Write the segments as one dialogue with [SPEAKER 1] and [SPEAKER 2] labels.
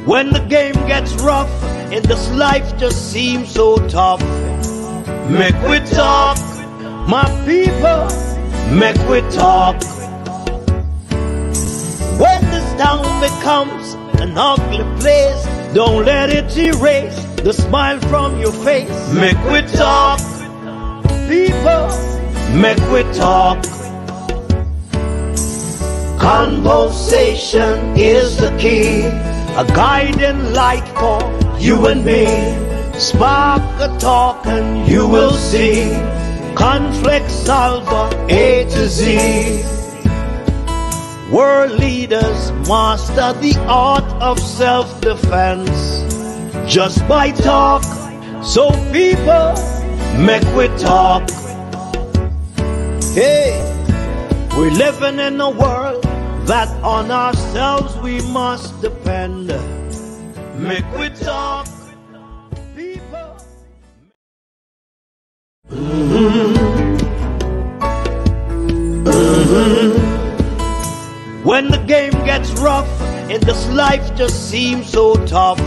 [SPEAKER 1] When the game gets rough and this life just seems so tough, make we talk, my people, make we talk. When this town becomes an ugly place, don't let it erase the smile from your face. Make we talk, people, make we talk. Conversation is the key, a guiding light for you and me. Spark a talk and you will see. Conflict solver A to Z. World leaders master the art of self-defense just by talk. So people, make we talk. Hey, we're living in a world that on ourselves we must depend. Make we talk, people. When the game gets rough and this life just seems so tough,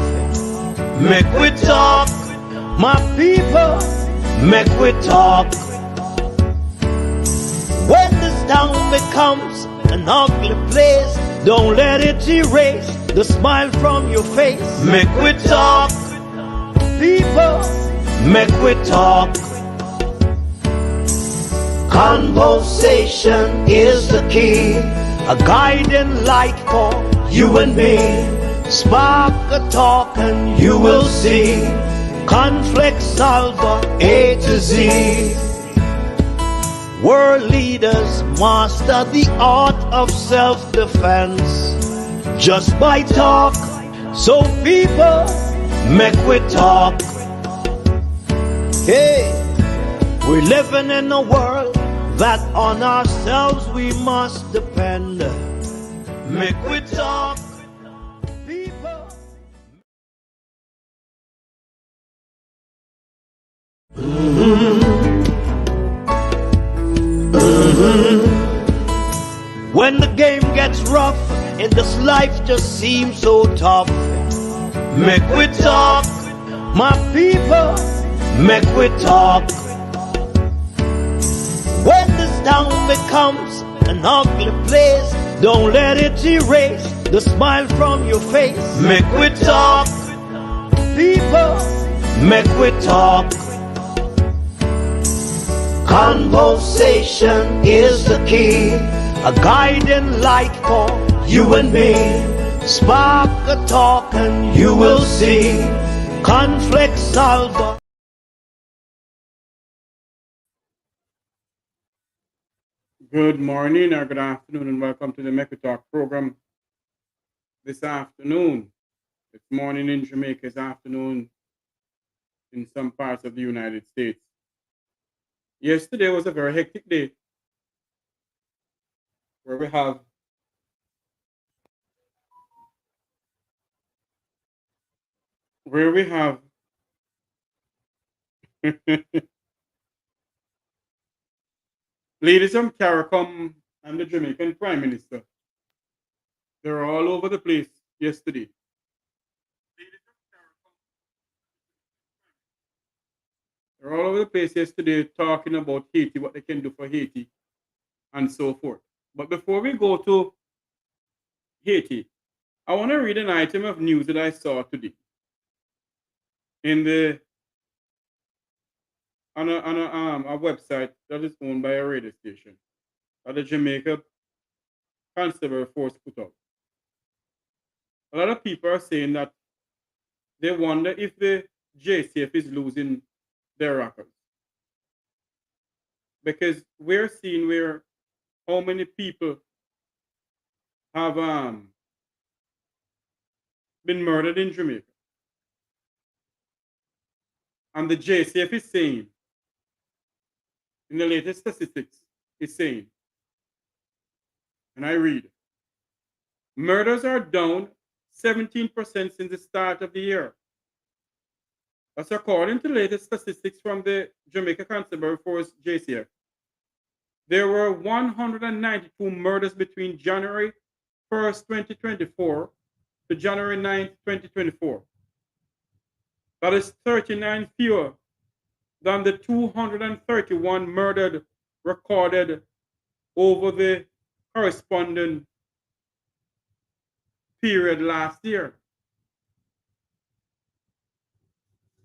[SPEAKER 1] make we talk, my people, make we talk. When this town becomes an ugly place, don't let it erase the smile from your face. Make we talk, people, make we talk. Conversation is the key, a guiding light for you and me. Spark a talk and you will see. Conflict solver A to Z. World leaders master the art of self-defense just by talk. So people, make we talk. Hey, we're living in a world that on ourselves we must depend. Make we talk, people. When the game gets rough and this life just seems so tough, make we talk, my people, make we talk. When this town becomes an ugly place, don't let it erase the smile from your face. Make we talk, people, make we talk. Conversation is the key, a guiding light for you and me. Spark a talk and you will see. Conflict solver.
[SPEAKER 2] Good morning or good afternoon and welcome to the Make We Talk program this afternoon. It's morning in Jamaica, it's afternoon in some parts of the United States. Yesterday was a very hectic day where we have ladies from CARICOM and the Jamaican Prime Minister. They were all over the place yesterday. They're all over the place yesterday talking about Haiti, what they can do for Haiti, and so forth. But before we go to Haiti, I want to read an item of news that I saw today on a website that is owned by a radio station that the Jamaica Constabulary Force put out. A lot of people are saying that they wonder if the JCF is losing their rockers. Because we're seeing how many people have been murdered in Jamaica. And the JCF is saying, in the latest statistics, is saying, and I read, murders are down 17% since the start of the year. That's according to the latest statistics from the Jamaica Constabulary Force, JCF. there were 192 murders between January 1st, 2024 to January 9th, 2024. That is 39 fewer than the 231 murdered recorded over the corresponding period last year.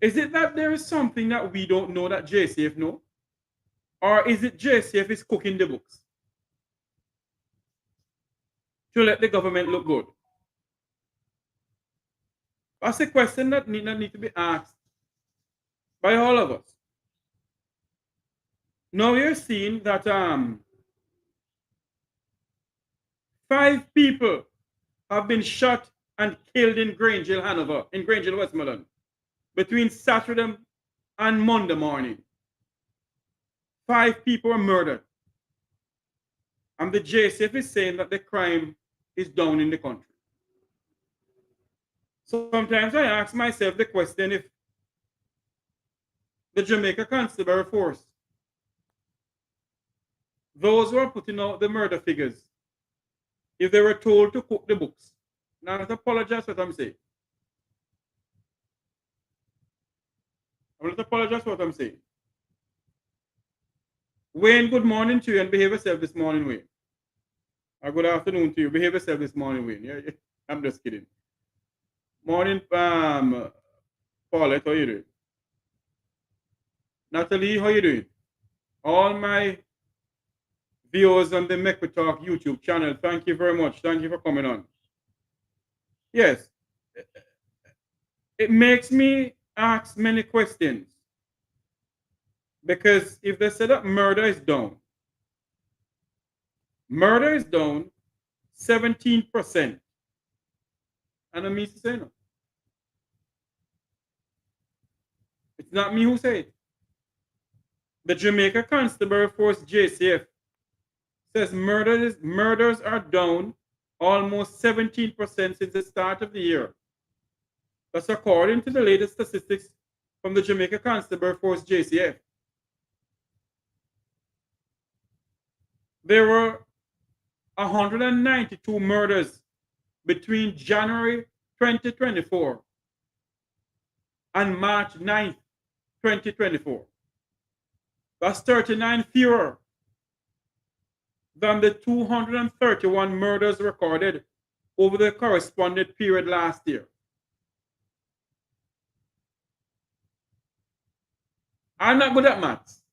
[SPEAKER 2] Is it that there is something that we don't know that JCF know? Or is it JCF is cooking the books to let the government look good? That's a question that need to be asked by all of us. Now you're seeing that 5 people have been shot and killed in Grangeville, Hanover, in Grangeville, Westmoreland, between Saturday and Monday morning. 5 people were murdered. And the JCF is saying that the crime is down in the country. So sometimes I ask myself the question if the Jamaica Constabulary Force, those who are putting out the murder figures, if they were told to cook the books. Now, I don't apologize for what I'm saying. I want to apologize for what I'm saying. Wayne, good morning to you and behave yourself this morning, Wayne. Or good afternoon to you. Behave yourself this morning, Wayne. Yeah, I'm just kidding. Morning, Paulette, how you doing? Natalie, how you doing? All my viewers on the Make We Talk YouTube channel, thank you very much. Thank you for coming on. Yes, it makes me ask many questions. Because if they say that murder is down 17%. And I mean to say no. It's not me who say it. The Jamaica Constabulary Force, JCF, says murders are down almost 17% since the start of the year. That's according to the latest statistics from the Jamaica Constabulary Force, JCF. There were 192 murders between January 2024 and March 9th, 2024. That's 39 fewer than the 231 murders recorded over the corresponding period last year. I'm not good at maths.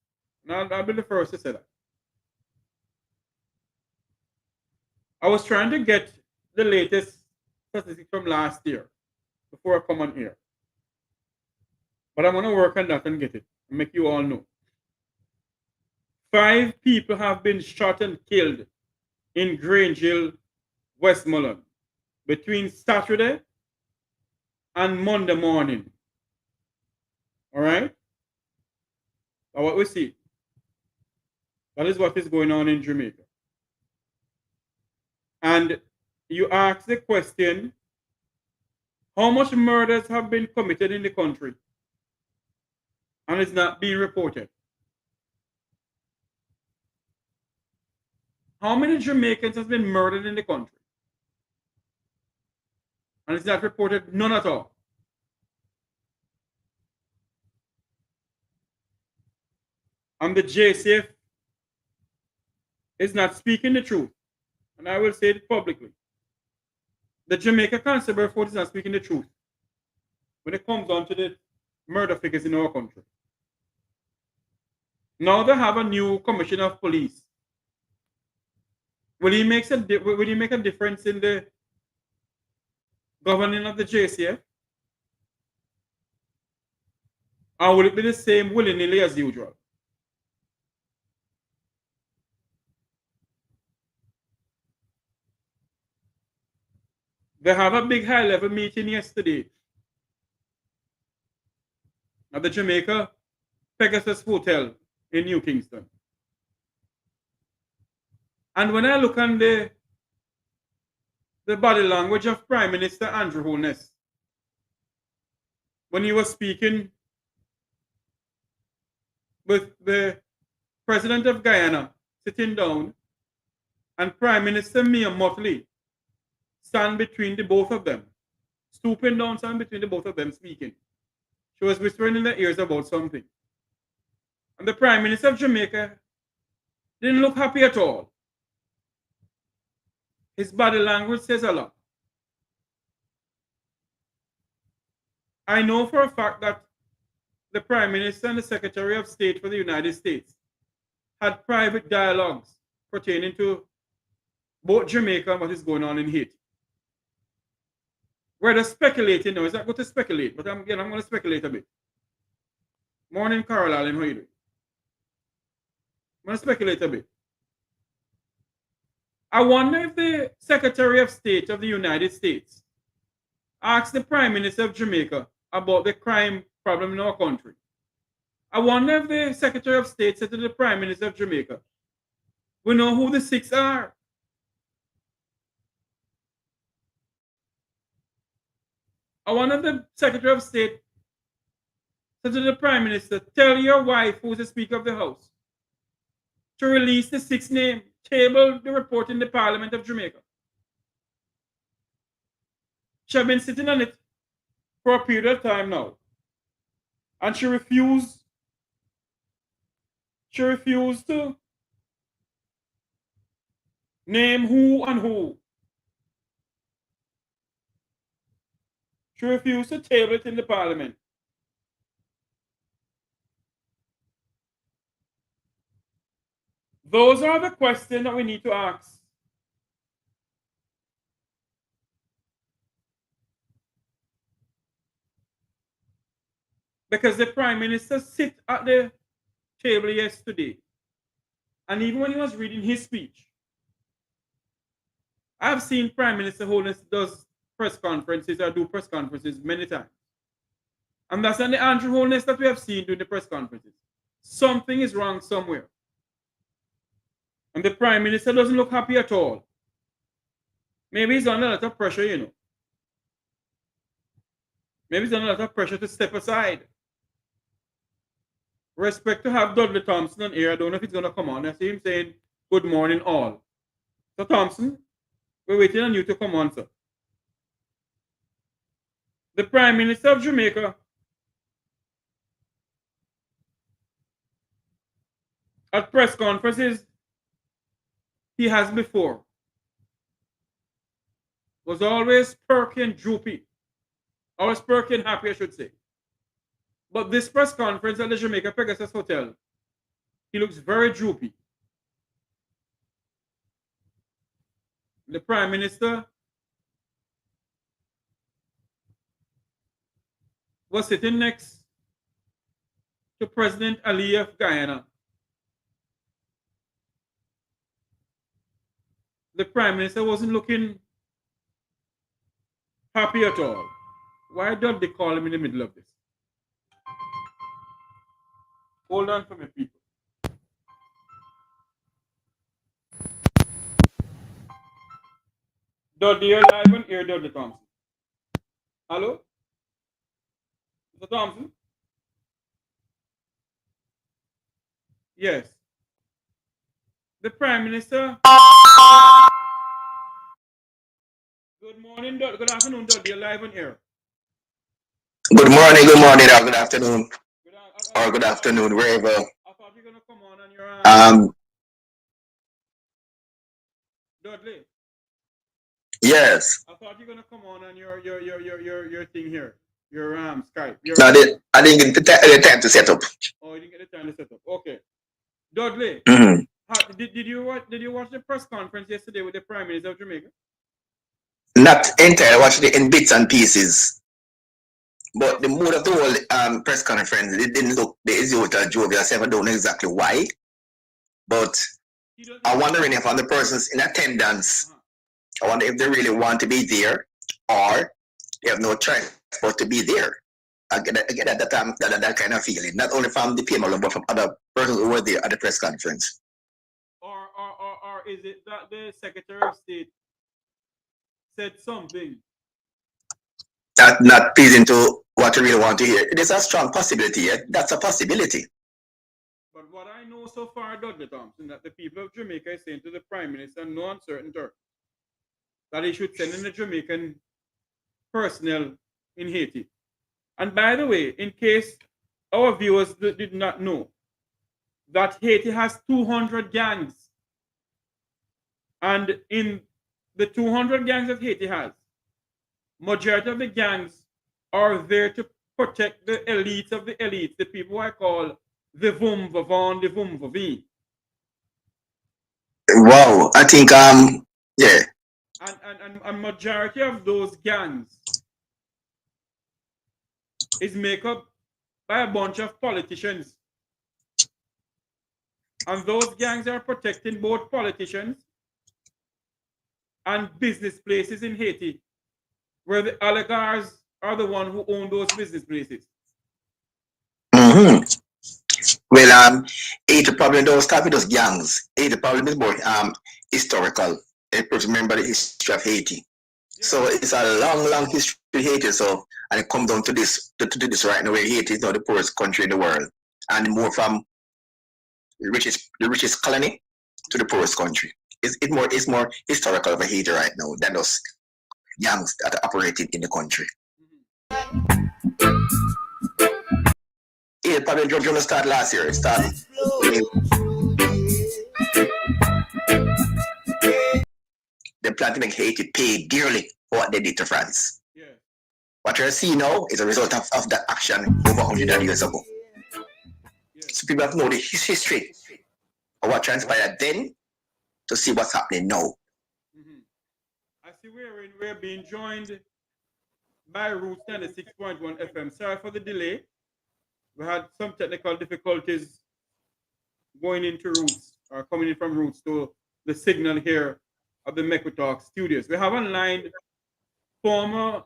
[SPEAKER 2] I'll be the first to say that. I was trying to get the latest statistics from last year before I come on here. But I'm going to work on that and get it and make you all know. 5 people have been shot and killed in Grangeville, Westmoreland between Saturday and Monday morning. All right? Now what we see. That is what is going on in Jamaica. And you ask the question, how much murders have been committed in the country and it's not being reported? How many Jamaicans have been murdered in the country and it's not reported? None at all. And the JCF is not speaking the truth. And I will say it publicly. The Jamaica Constabulary Force is not speaking the truth when it comes down to the murder figures in our country. Now they have a new commissioner of police. Will he make a difference in the governing of the JCF? Or will it be the same willy-nilly as usual? They have a big high-level meeting yesterday at the Jamaica Pegasus Hotel in New Kingston. And when I look on the body language of Prime Minister Andrew Holness, when he was speaking with the President of Guyana, sitting down, and Prime Minister Mia Motley stand between the both of them, stooping down, stand between the both of them speaking. She was whispering in their ears about something. And the Prime Minister of Jamaica didn't look happy at all. His body language says a lot. I know for a fact that the Prime Minister and the Secretary of State for the United States had private dialogues pertaining to both Jamaica and what is going on in Haiti. We're just speculating now. It's not good to speculate, but I'm going to speculate a bit. Morning, Carol Allen. How are you doing? I'm going to speculate a bit. I wonder if the Secretary of State of the United States asked the Prime Minister of Jamaica about the crime problem in our country. I wonder if the Secretary of State said to the Prime Minister of Jamaica, we know who the 6 are. I wonder if the Secretary of State said to the Prime Minister, tell your wife, who's the Speaker of the House, to release the 6 name, table the report in the Parliament of Jamaica. She has been sitting on it for a period of time now. And she refused to name who and who. She refused to table it in the Parliament. Those are the questions that we need to ask. Because the Prime Minister sit at the table yesterday, and even when he was reading his speech, I've seen Prime Minister Holness does press conferences or do press conferences many times. And that's not the Andrew Holness that we have seen doing the press conferences. Something is wrong somewhere. And the Prime Minister doesn't look happy at all. Maybe he's under a lot of pressure, you know. Maybe he's under a lot of pressure to step aside. Respect to have Dudley Thompson on air. I don't know if he's going to come on. I see him saying, good morning all. So Thompson, we're waiting on you to come on, sir. The Prime Minister of Jamaica at press conferences he has before was always perky and droopy. Always perky and happy, I should say. But this press conference at the Jamaica Pegasus Hotel, he looks very droopy. The Prime Minister was sitting next to President Ali of Guyana. The Prime Minister wasn't looking happy at all. Why don't they call him in the middle of this? Hold on for me, people. Dudley, you're live on air, Dudley Thompson. Hello? Mr. Thompson? Yes. The Prime Minister. Good morning, good afternoon, Dudley. You're live on air.
[SPEAKER 3] Good morning, or good afternoon. Or good afternoon, wherever.
[SPEAKER 2] I thought you were going to come on your Dudley.
[SPEAKER 3] Yes.
[SPEAKER 2] I thought you were going to come on your thing here. Your Skype.
[SPEAKER 3] No, I didn't get the time to set up.
[SPEAKER 2] Oh, you didn't get the time to set up. Okay. Dudley, did you watch the press conference yesterday with the Prime Minister of Jamaica?
[SPEAKER 3] Not entirely. I watched it in bits and pieces. But the mood of the whole press conference, it didn't look the idiota jovial. I don't know exactly why. But I'm wondering if on the persons in attendance, I wonder if they really want to be there or they have no choice but to be there. I get that kind of feeling, not only from the people, but from other persons who were there at the press conference.
[SPEAKER 2] Or is it that the Secretary of State said something
[SPEAKER 3] that not pleasing to what you really want to hear? It is a strong possibility. That's a possibility.
[SPEAKER 2] But what I know so far, Dudley Thompson, that the people of Jamaica is saying to the Prime Minister, no uncertain terms, that he should send in a Jamaican personnel in Haiti. And by the way, in case our viewers did not know, that Haiti has 200 gangs. And in the 200 gangs that Haiti has, majority of the gangs are there to protect the elites of the elites, the people I call the vum vavon, the vum vavi.
[SPEAKER 3] Wow, I think yeah.
[SPEAKER 2] And majority of those gangs is made up by a bunch of politicians. And those gangs are protecting both politicians and business places in Haiti, where the oligarchs are the one who own those business places.
[SPEAKER 3] Mm-hmm. Well, Haiti problem don't start with those gangs. Haiti problem is more historical. Remember the history of Haiti. Yeah. So it's a long, long history of Haiti. So and it comes down to this right now, where Haiti is now the poorest country in the world, and more from the richest colony to the poorest country. It's more historical for Haiti right now than those gangs that are operating in the country. Yeah, probably gonna start last year. It started. They plan to make Haiti pay dearly for what they did to France.
[SPEAKER 2] Yeah.
[SPEAKER 3] What you're seeing now is a result of that action over 100 years ago. Yeah. So people have to know the history of what transpired then to see what's happening now.
[SPEAKER 2] Mm-hmm. I see we're being joined by Roots 96.1 FM. Sorry for the delay. We had some technical difficulties going into Roots, or coming in from Roots to the signal here of the Meko Talk studios. We have online former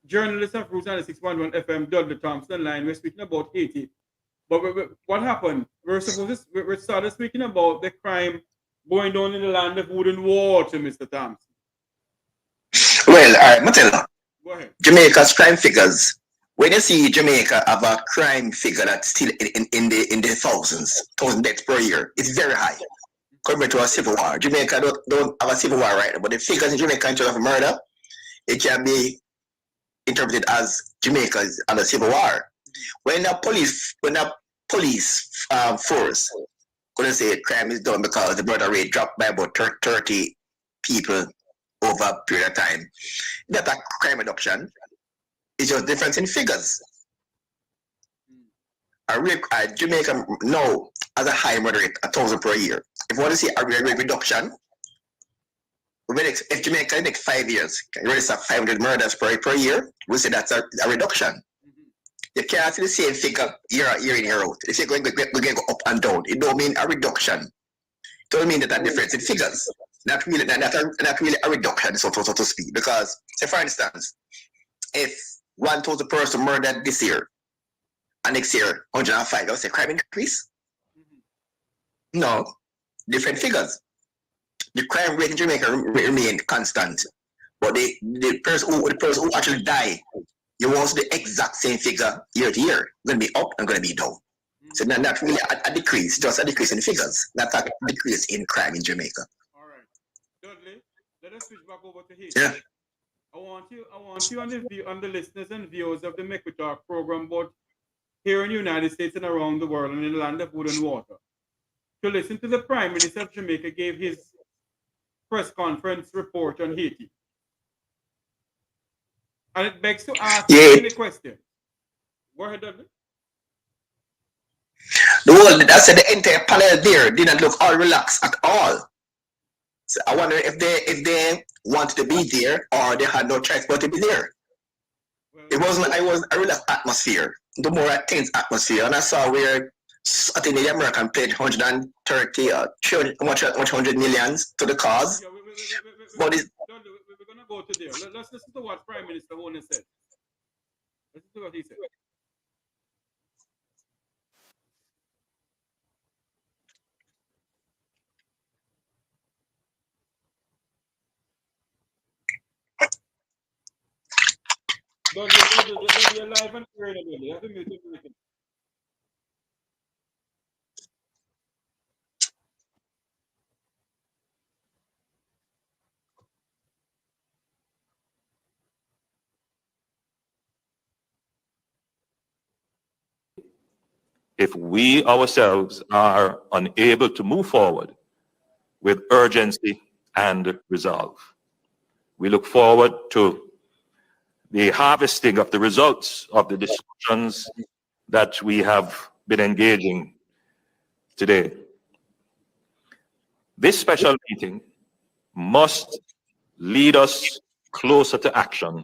[SPEAKER 2] journalist of Roots 96.1 FM, Dudley Thompson line. We're speaking about Haiti. But what happened? We started speaking about the crime going on in the land of wood and water, Mr. Thompson.
[SPEAKER 3] Well, all right, Mattel. Go ahead. Jamaica's crime figures. When you see Jamaica have a crime figure that's still in the thousand deaths per year, it's very high compared to a civil war. Jamaica don't have a civil war right now, but the figures in Jamaica in terms of murder, it can be interpreted as Jamaica is under civil war. When a police force gonna say crime is done because the murder rate dropped by about 30 people over a period of time, that's a crime reduction. It's just difference in figures. Jamaica now has a high murder rate, 1,000 per year. If you want to see a rate reduction, if Jamaica in the next 5 years can register 500 murders per year, we'll say that's a reduction. Mm-hmm. You can't see the same figure year in, year out. If you're going to go up and down, it don't mean a reduction. It don't mean that a difference in figures. Not really a reduction, so to speak. Because, say for instance, if 1,000 person murdered this year, and next year 105, I would say crime increase. Mm-hmm. No, different figures. The crime rate in Jamaica remained constant, but the person who actually died, you won't see the exact same figure year to year. Going to be up and going to be down. Mm-hmm. So not really a decrease, just a decrease in figures, not a decrease in crime in Jamaica.
[SPEAKER 2] All right, Dudley, let us switch back over to Haiti.
[SPEAKER 3] Yeah.
[SPEAKER 2] I want you on the listeners and viewers of the Meko Talk program, both here in the United States and around the world and in the land of wood and water, to listen to the Prime Minister of Jamaica gave his press conference report on Haiti. And it begs to ask the question. Go ahead, Dudley.
[SPEAKER 3] The entire panel there didn't look all relaxed at all. So I wonder if they wanted to be there or they had no choice but to be there. Well, it wasn't a relaxed atmosphere, the more a tense atmosphere. And I saw where I think the American paid 130 much 100 millions to the cause. Yeah,
[SPEAKER 2] but we're gonna go to there. Let's listen to what Prime Minister Hone said. Listen to what he said. Don't be alive and hearing it. You have to mute it.
[SPEAKER 4] if we ourselves are unable to move forward with urgency and resolve. We look forward to the harvesting of the results of the discussions that we have been engaging today. This special meeting must lead us closer to action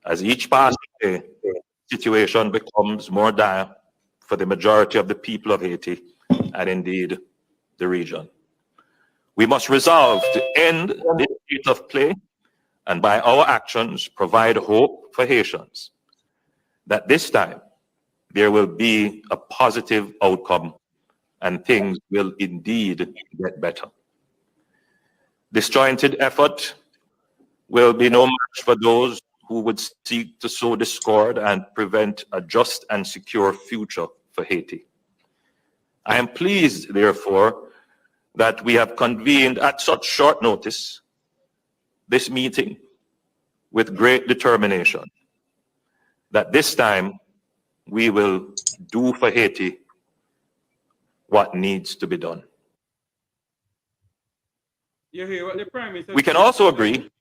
[SPEAKER 4] as each passing day, the situation becomes more dire for the majority of the people of Haiti and indeed the region. We must resolve to end this state of play and by our actions provide hope for Haitians that this time there will be a positive outcome and things will indeed get better. Disjointed effort will be no match for those who would seek to sow discord and prevent a just and secure future for Haiti. I am pleased, therefore, that we have convened at such short notice this meeting with great determination, that this time we will do for Haiti what needs to be done.
[SPEAKER 2] You hear what the Prime Minister
[SPEAKER 4] We can also agree.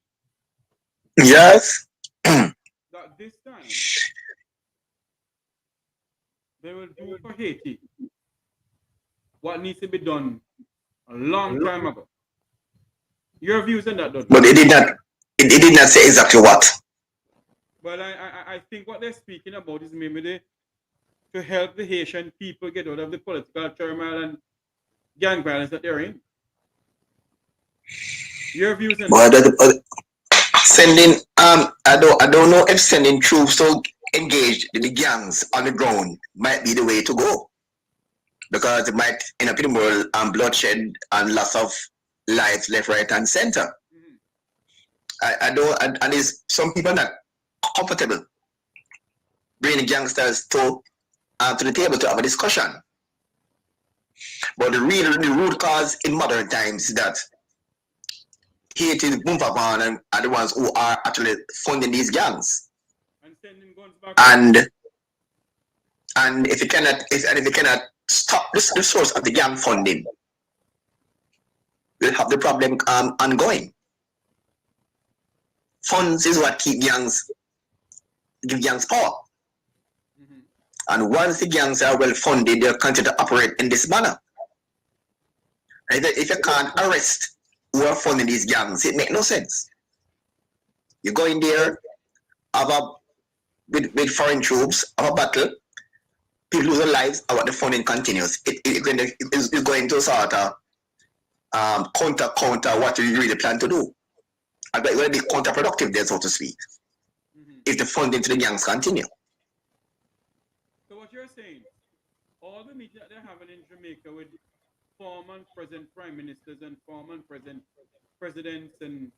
[SPEAKER 3] Yes.
[SPEAKER 2] that this time they will do for Haiti what needs to be done a long time ago. Your views on that, don't
[SPEAKER 3] But it did not say exactly what.
[SPEAKER 2] Well, I think what they're speaking about is maybe to help the Haitian people get out of the political turmoil and gang violence that they're in. Your views on that?
[SPEAKER 3] Sending I don't know if sending troops to engage the gangs on the ground might be the way to go, because it might end up in more bloodshed and loss of lives left, right, and center. I don't, and there's some people not comfortable bringing gangsters to the table to have a discussion. But the root cause in modern times is that Haiti, Bumvaban, and are the ones who are actually funding these gangs.
[SPEAKER 2] And sending guns back.
[SPEAKER 3] And if you cannot stop the source of the gang funding, we'll have the problem ongoing. Funds is what give gangs power. And once the gangs are well funded, they'll continue to operate in this manner. And if you can't arrest who are funding these gangs, it makes no sense. You go in there, with foreign troops, have a battle, people lose their lives, and what the funding continues. It's going to sort of counter what you really plan to do. And it's going to be counterproductive there, so to speak, if the funding to the gangs continue.
[SPEAKER 2] So what you're saying, all the meetings that they're having in Jamaica with former and present prime ministers and former and present presidents and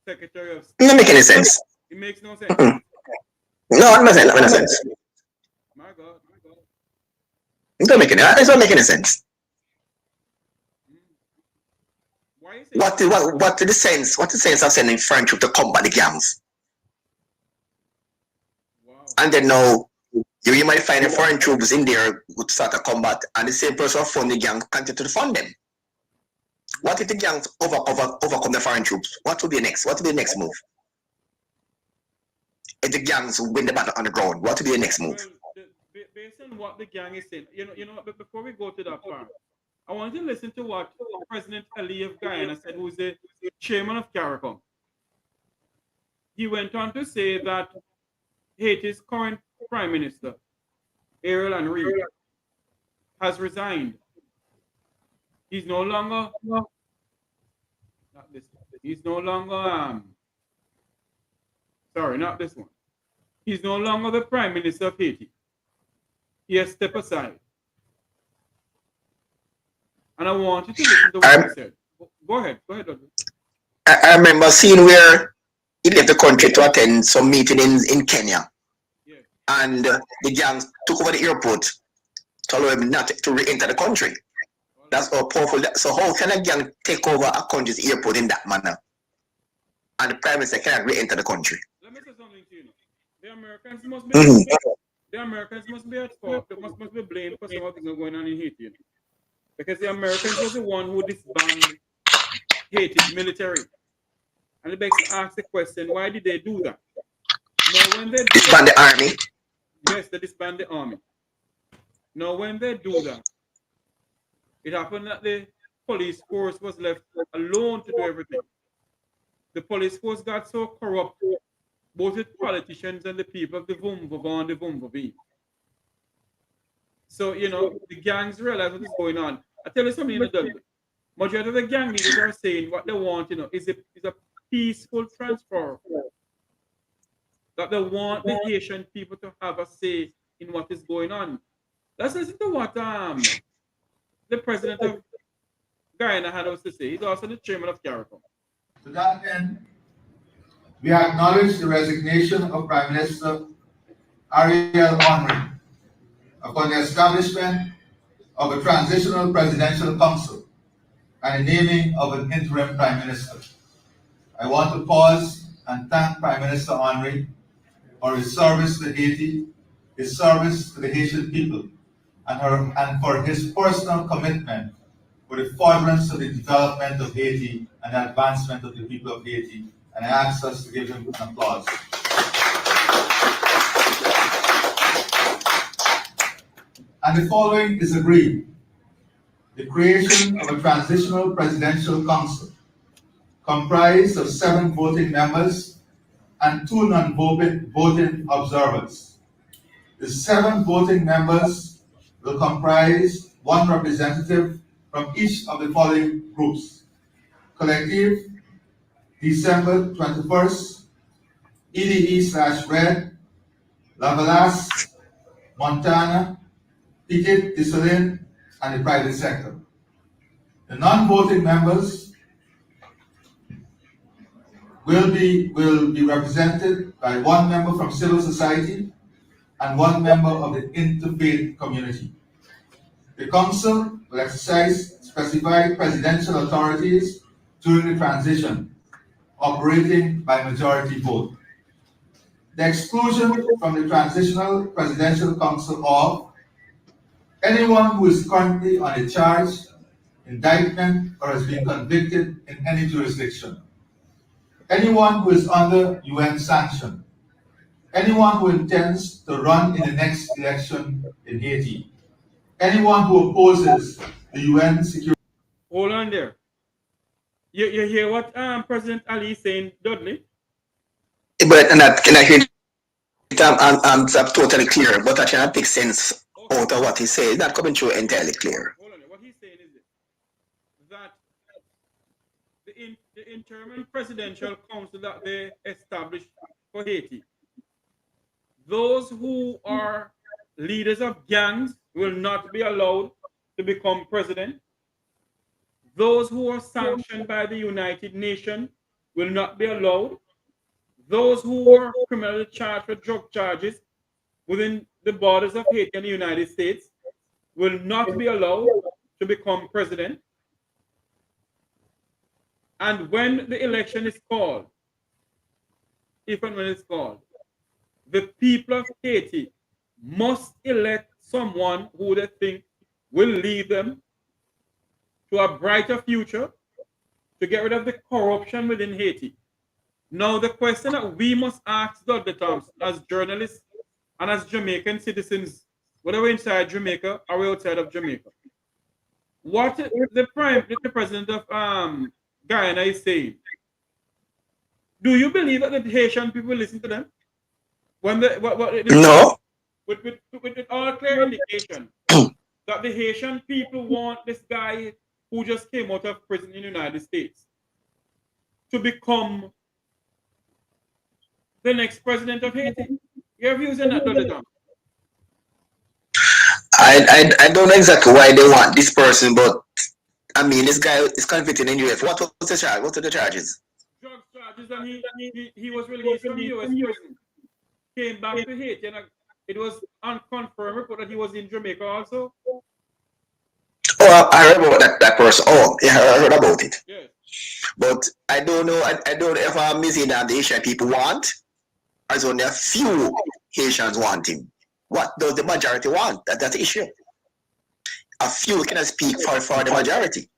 [SPEAKER 2] secretary of state,
[SPEAKER 3] It doesn't make any sense.
[SPEAKER 2] It makes no sense.
[SPEAKER 3] No, it doesn't make sense.
[SPEAKER 2] My God.
[SPEAKER 3] It doesn't make any sense.
[SPEAKER 2] Why is it?
[SPEAKER 3] What's the sense of sending foreign troops to combat the gangs?
[SPEAKER 2] Wow.
[SPEAKER 3] And then now you might find the foreign troops in there who start a combat, and the same person who fund the gang continue to fund them. What if the gangs overcome the foreign troops? What will be next? What will be the next move? If the gangs win the battle on the ground, what will be the next move?
[SPEAKER 2] Well, based on what the gang is saying, you know, but before we go to that part, I want you to listen to what President Ali of Guyana said, who's the chairman of CARICOM. He went on to say that Haiti's current Prime Minister, Ariel Henry, has resigned. He's no longer not this one. He's no longer sorry, not this one. He's no longer the Prime Minister of Haiti. He has stepped aside. And I want you to listen to what he said. Go ahead, Douglas.
[SPEAKER 3] I remember seeing where he left the country to attend some meeting in Kenya.
[SPEAKER 2] Yeah.
[SPEAKER 3] And the gangs took over the airport to allow him not to re-enter the country. That's how powerful. So how can a gang take over a country's airport in that manner? And the Prime Minister cannot re-enter the country.
[SPEAKER 2] Let me say something to you. The Americans must be the Americans must be at fault. They must be blamed for some of the things going on in Haiti. You know? Because the Americans was the one who disbanded Haiti's military. And it begs to ask the question, why did they do that? Now, when they
[SPEAKER 3] Disband the army.
[SPEAKER 2] yes, they disband the army. Now, when they do that, it happened that the police force was left alone to do everything. The police force got so corrupt, both with politicians and the people of the Vumvava and the Vumvavi. So, you know, the gangs realize what is going on. I tell you something, majority of the gang leaders are saying what they want, you know, is a peaceful transfer. That they want the Haitian people to have a say in what is going on. Let's listen to what the president of Guyana had us to say. He's also the chairman of CARICOM.
[SPEAKER 5] To that end, we acknowledge the resignation of Prime Minister Ariel Henry upon the establishment of a transitional presidential council and the naming of an interim Prime Minister. I want to pause and thank Prime Minister Henry for his service to Haiti, his service to the Haitian people, and for his personal commitment for the furtherance of the development of Haiti and the advancement of the people of Haiti. And I ask us to give him an applause. And the following is agreed. The creation of a transitional presidential council comprised of 7 voting members and 2 non-voting observers. The 7 voting members will comprise 1 representative from each of the following groups: Collective, December 21st, EDE/Red, Lavalas, Montana, Piquet, Dissolin, and the private sector. The non-voting members will be represented by 1 member from civil society and 1 member of the interfaith community. The council will exercise specified presidential authorities during the transition, operating by majority vote. The exclusion from the transitional presidential council of anyone who is currently on a charge, indictment, or has been convicted in any jurisdiction. Anyone who is under UN sanction. Anyone who intends to run in the next election in Haiti. Anyone who opposes the UN security.
[SPEAKER 2] Hold on there. You hear what President Ali is saying, Dudley?
[SPEAKER 3] But and I hear I'm totally clear, but I cannot make sense out of what he says. It's not coming through entirely clear.
[SPEAKER 2] Hold on. What he's saying is this, that the interim presidential council that they established for Haiti, those who are leaders of gangs will not be allowed to become president. Those who are sanctioned by the United Nations will not be allowed. Those who are criminally charged with drug charges within the borders of Haiti and the United States will not be allowed to become president. And when the election is called, if and when it's called, the people of Haiti must elect someone who they think will lead them to a brighter future, to get rid of the corruption within Haiti. Now, the question that we must ask Dudley Thompson as journalists and as Jamaican citizens, whether we're inside Jamaica or we're outside of Jamaica, what the president of Guyana is saying, do you believe that the Haitian people listen to them? When
[SPEAKER 3] No.
[SPEAKER 2] With all clear indication that the Haitian people want this guy who just came out of prison in the United States to become the next president of Haiti. Your views on that, Dudley Thompson?
[SPEAKER 3] I don't know exactly why they want this person, but I mean, this guy is convicted in US. What was the charge? What are the charges?
[SPEAKER 2] Drug charges, and he was released from US prison. Came back to Haiti, and it was unconfirmed report that he was in Jamaica also.
[SPEAKER 3] Oh, I heard about that person. Oh, yeah, I heard about it.
[SPEAKER 2] Yes.
[SPEAKER 3] But I don't know. I don't know if I'm missing that the Haitian people want. As only a few Haitians want him. What does the majority want? That's the issue. A few cannot speak for the majority.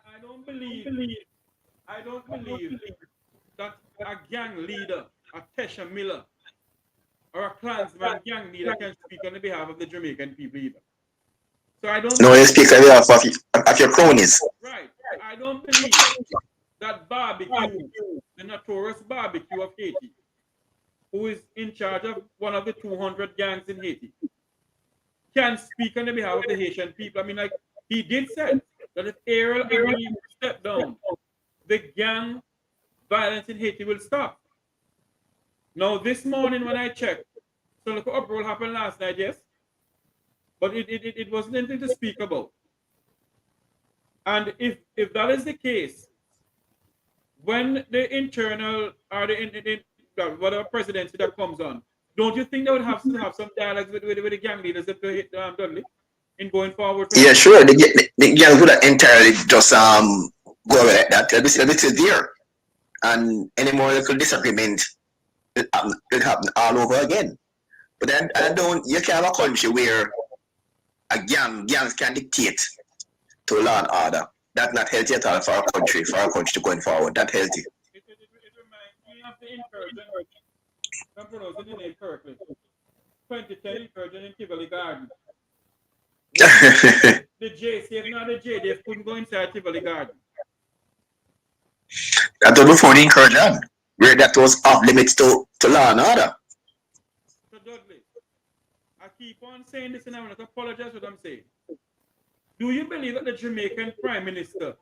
[SPEAKER 2] I don't believe that a gang leader, a Tesha Miller, or a Klansman gang leader can speak on the behalf of the Jamaican people either. So I don't.
[SPEAKER 3] No, you speak on behalf of your cronies.
[SPEAKER 2] Right. I don't believe that barbecue, the notorious barbecue of Haiti, who is in charge of one of the 200 gangs in Haiti, can speak on the behalf of the Haitian people. I mean, like, he did say that if Ariel Henry step down, the gang violence in Haiti will stop. Now, this morning when I checked, so look, uproar happened last night, yes? But it wasn't anything to speak about. And if that is the case, when the internal or the whatever presidency that comes on, don't you think they would have to have some dialogues with the gang leaders if they hit Dudley in going forward?
[SPEAKER 3] Yeah, sure. The gangs would entirely just go away like that. This is there, and any more little disagreement it happen all over again. But then you can't have a country where gangs can dictate to law and order. That's not healthy at all for our country to going forward. That's healthy.
[SPEAKER 2] It reminds me of the incursion. I'm pronouncing the name correctly. 2010 incursion in Tivoli Garden. The JCF, not the JDF, couldn't go inside Tivoli Garden.
[SPEAKER 3] That was before the incursion, where that was off limits to law and order.
[SPEAKER 2] So Dudley, I keep on saying this and I want to apologize for what I'm saying. Do you believe that the Jamaican Prime Minister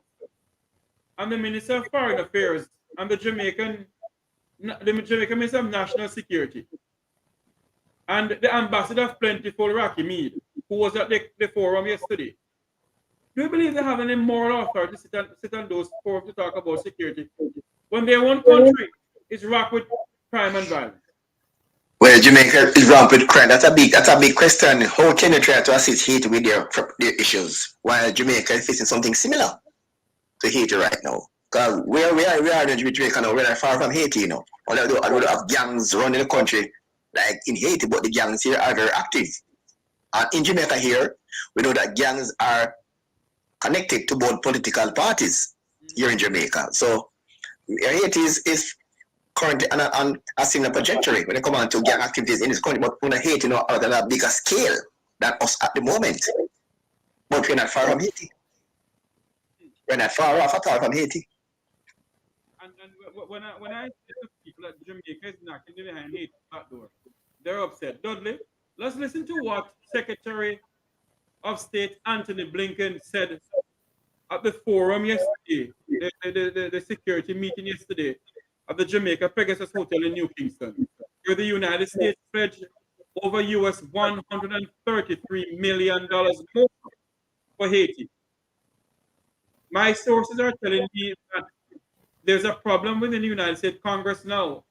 [SPEAKER 2] and the Minister of Foreign Affairs and the Jamaican Minister of National Security and the Ambassador of Plentiful, Rocky Mead, who was at the forum yesterday, do you believe they have any moral authority to sit on those forums to talk about security when their own country is rocked with crime and violence?
[SPEAKER 3] Well, Jamaica is rampant with crime. That's a big question. How can you try to assist Haiti with their issues while Jamaica is facing something similar to Haiti right now? Because where we are in Jamaica now, we're not far from Haiti, you know. Although I would have gangs running the country like in Haiti, but the gangs here are very active. And in Jamaica here, we know that gangs are connected to both political parties here in Jamaica. So Haiti is currently on a similar trajectory when it comes on to gang activities in this country, but we Haiti on a bigger scale than us at the moment. But we're not far from Haiti. We're not far off at all from Haiti.
[SPEAKER 2] And when I say to people that Jamaica is knocking behind Haiti's back door, they're upset. Dudley, let's listen to what Secretary of State Anthony Blinken said at the forum yesterday, the security meeting yesterday at the Jamaica Pegasus Hotel in New Kingston, where the United States pledged over US $133 million more for Haiti. My sources are telling me that there's a problem within the United States Congress now,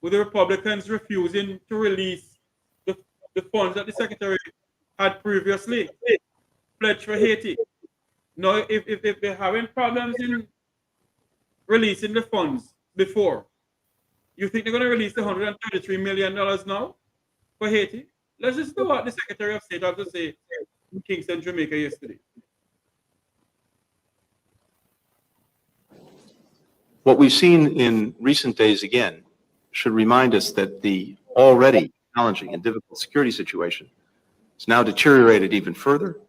[SPEAKER 2] with the Republicans refusing to release the funds that the Secretary had previously pledged for Haiti. Now, if they're having problems in releasing the funds before, you think they're going to release the $133 million now for Haiti? Let's just do what the Secretary of State had to say in Kingston, Jamaica yesterday.
[SPEAKER 6] What we've seen in recent days, again, should remind us that the already challenging and difficult security situation is now deteriorated even further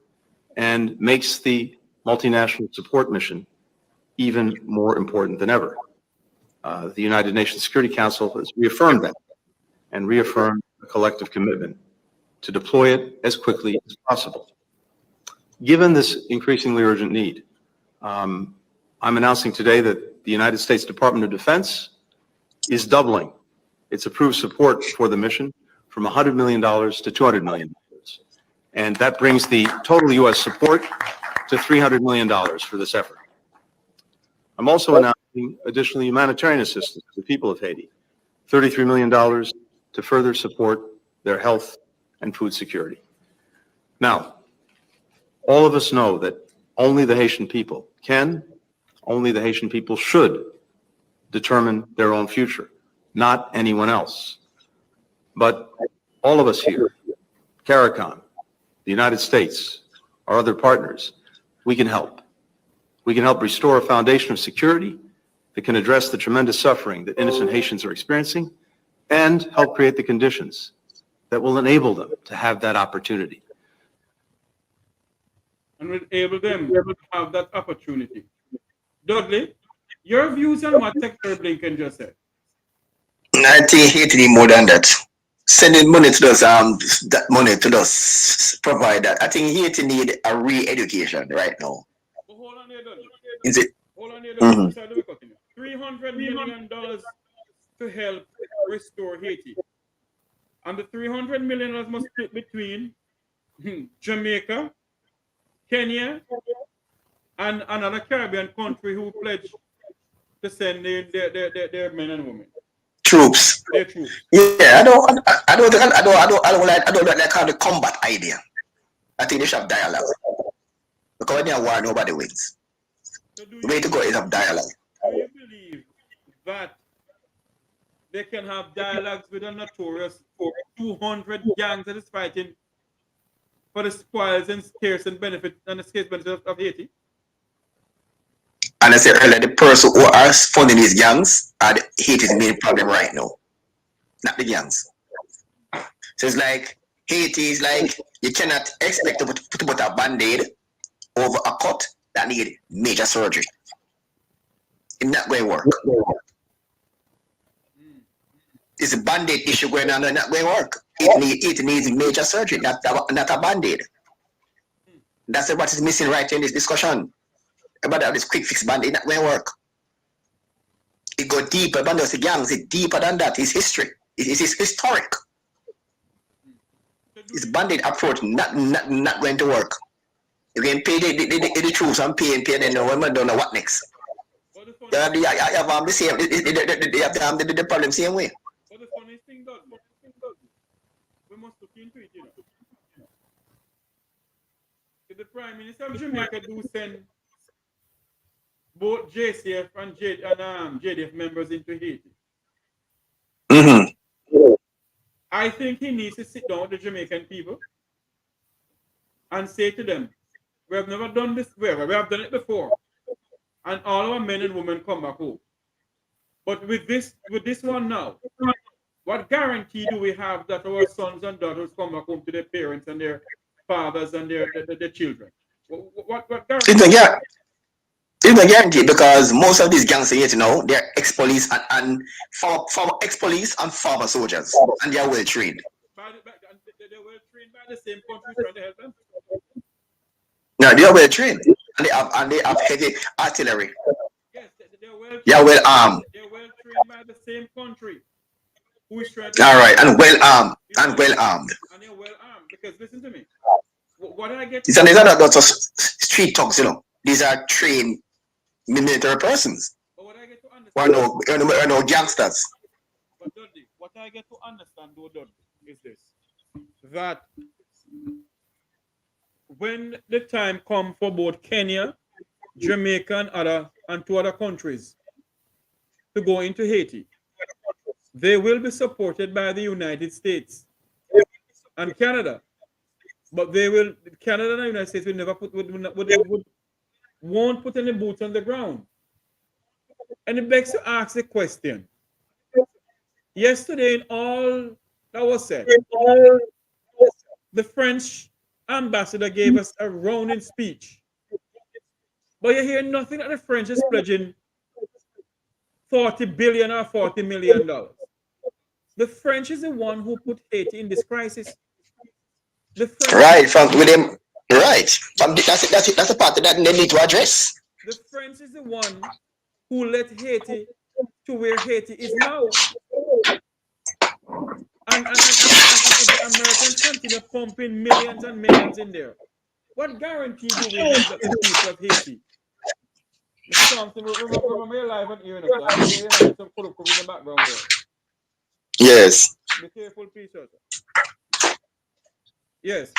[SPEAKER 6] and makes the multinational support mission even more important than ever. The United Nations Security Council has reaffirmed that and reaffirmed a collective commitment to deploy it as quickly as possible. Given this increasingly urgent need, I'm announcing today that the United States Department of Defense is doubling its approved support for the mission from $100 million to $200 million. And that brings the total U.S. support to $300 million for this effort. I'm also announcing additional humanitarian assistance to the people of Haiti, $33 million to further support their health and food security. Now, all of us know that only the Haitian people can, only the Haitian people should determine their own future, not anyone else. But all of us here, CARICOM, the United States, our other partners, we can help. We can help restore a foundation of security that can address the tremendous suffering that innocent Haitians are experiencing and help create the conditions that will enable them to have that opportunity.
[SPEAKER 2] And will enable them to have that opportunity. Dudley, your views on what Secretary Blinken just said?
[SPEAKER 3] I think Haiti need more than that. Sending money to us, that money to us, provide that. I think Haiti need a re-education right now.
[SPEAKER 2] But hold on there, Dudley.
[SPEAKER 3] Is it?
[SPEAKER 2] Hold on there, Dudley. $300 million to help restore Haiti. And the $300 million must split between Jamaica, Kenya, and another Caribbean country who pledged to send their men and women.
[SPEAKER 3] Troops.
[SPEAKER 2] Their troops.
[SPEAKER 3] Yeah, I don't like the combat idea. I think they should have dialogue. Because when they are war, nobody wins.
[SPEAKER 2] So
[SPEAKER 3] the way to go is have dialogue.
[SPEAKER 2] Do you believe that they can have dialogues with a notorious 200 gangs that is fighting for the spoils and scarce and benefit and the scarce benefit of Haiti?
[SPEAKER 3] And I said earlier, the person who are funding these gangs are Haiti's main problem right now, not the gangs. So it's like Haiti is like you cannot expect to put a band-aid over a cut that need major surgery. It's not going to work. It's a band-aid issue going on and not going to work. It needs major surgery, not a band-aid. That's what is missing right in this discussion. About this quick fix band-aid not going to work. It goes deeper than the gangs. It's deeper than that. It's history. It's historic. It's band-aid approach not going to work. You can pay the troops and pay, then when we don't know what next. You have the same. They have the problem same way.
[SPEAKER 2] But the funny thing does, we must look into it, you know. If the Prime Minister of Jamaica do send both JCF and JDF members into Haiti, I think he needs to sit down with the Jamaican people and say to them, we have never done this before. We have done it before. And all our men and women come back home. But with this one now, what guarantee do we have that our sons and daughters come back home to their parents and their fathers and their children? What guarantee?
[SPEAKER 3] It's a guarantee because most of these gangs here, they're ex-police and former ex-police and former soldiers, and they are well trained.
[SPEAKER 2] They're well trained by the same countries trying to help them.
[SPEAKER 3] No, they are well trained, and they have heavy artillery.
[SPEAKER 2] Yes, they're well.
[SPEAKER 3] They are well armed.
[SPEAKER 2] They're well trained by the same country. Who is trying to
[SPEAKER 3] all right, and well armed, and well armed.
[SPEAKER 2] And they're well armed because listen to me. What I get.
[SPEAKER 3] These are not just street thugs, These are trained military persons.
[SPEAKER 2] But what I get to understand.
[SPEAKER 3] Or no gangsters.
[SPEAKER 2] But Dudley, what I get to understand, though, Dudley, is this: that when the time comes for both Kenya, Jamaica, and two other countries to go into Haiti, they will be supported by the United States and Canada. But Canada and the United States will never won't put any boots on the ground. And it begs to ask the question. Yesterday, in all that was said, the French ambassador gave us a rounding speech. But you hear nothing that the French is pledging $40 billion or $40 million. The French is the one who put Haiti in this crisis.
[SPEAKER 3] Right, with them. Right. That's a part that they need to address.
[SPEAKER 2] The French is the one who led Haiti to where Haiti is now. And the Americans continue pumping millions and millions in there. What guarantee do we have that the people of Haiti? Mr. Thompson, we're live on here. Some in the background there.
[SPEAKER 3] Yes.
[SPEAKER 2] Be careful, please, sir. Yes.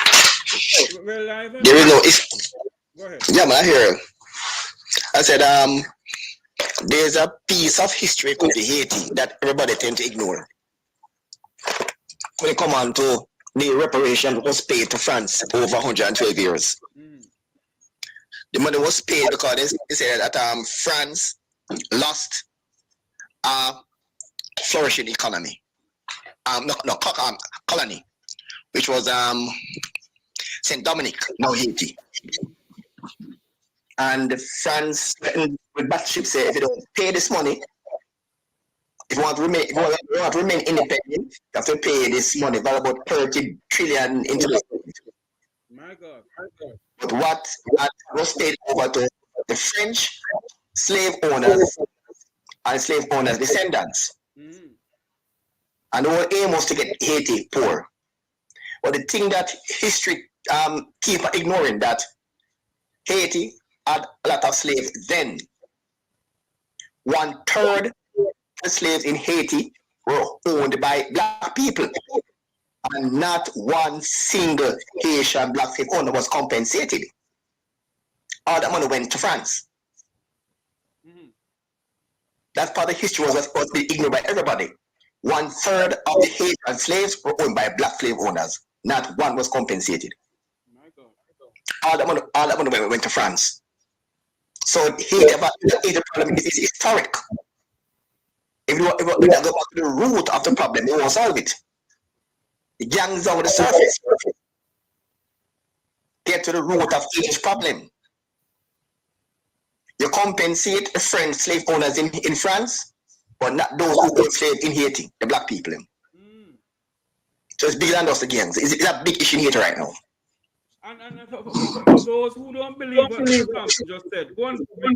[SPEAKER 2] We're live on
[SPEAKER 3] there is no.
[SPEAKER 2] Go ahead.
[SPEAKER 3] Yeah, man, I hear you. I said, there's a piece of history called Haiti that everybody tends to ignore. when it come on to the reparation was paid to France over 112 years. The money was paid because they said that France lost a flourishing economy. Colony, which was Saint Dominic, now Haiti. And France with battleship say if you don't pay this money, if you want to remain independent, you have to pay this money, about 30 trillion into the
[SPEAKER 2] My God.
[SPEAKER 3] But what was paid over to the French slave owners and slave owners' descendants. And the whole aim was to get Haiti poor. But the thing that history keep ignoring, that Haiti had a lot of slaves then. 1/3 of the slaves in Haiti were owned by black people. And not one single Haitian black slave owner was compensated. All that money went to France. That part of history was being ignored by everybody. 1/3 of the Haitian slaves were owned by black slave owners. Not one was compensated. All that money went to France. So Haiti problem is historic. If we go back to the root of the problem, we won't solve it. The gangs over the surface. Get to the root of each problem. You compensate the French slave owners in France, but not those who were enslaved in Haiti, the black people. So it's bigger than just the gangs. It's a big issue in Haiti right now.
[SPEAKER 2] And for those who don't believe what Trump just said, go on Google.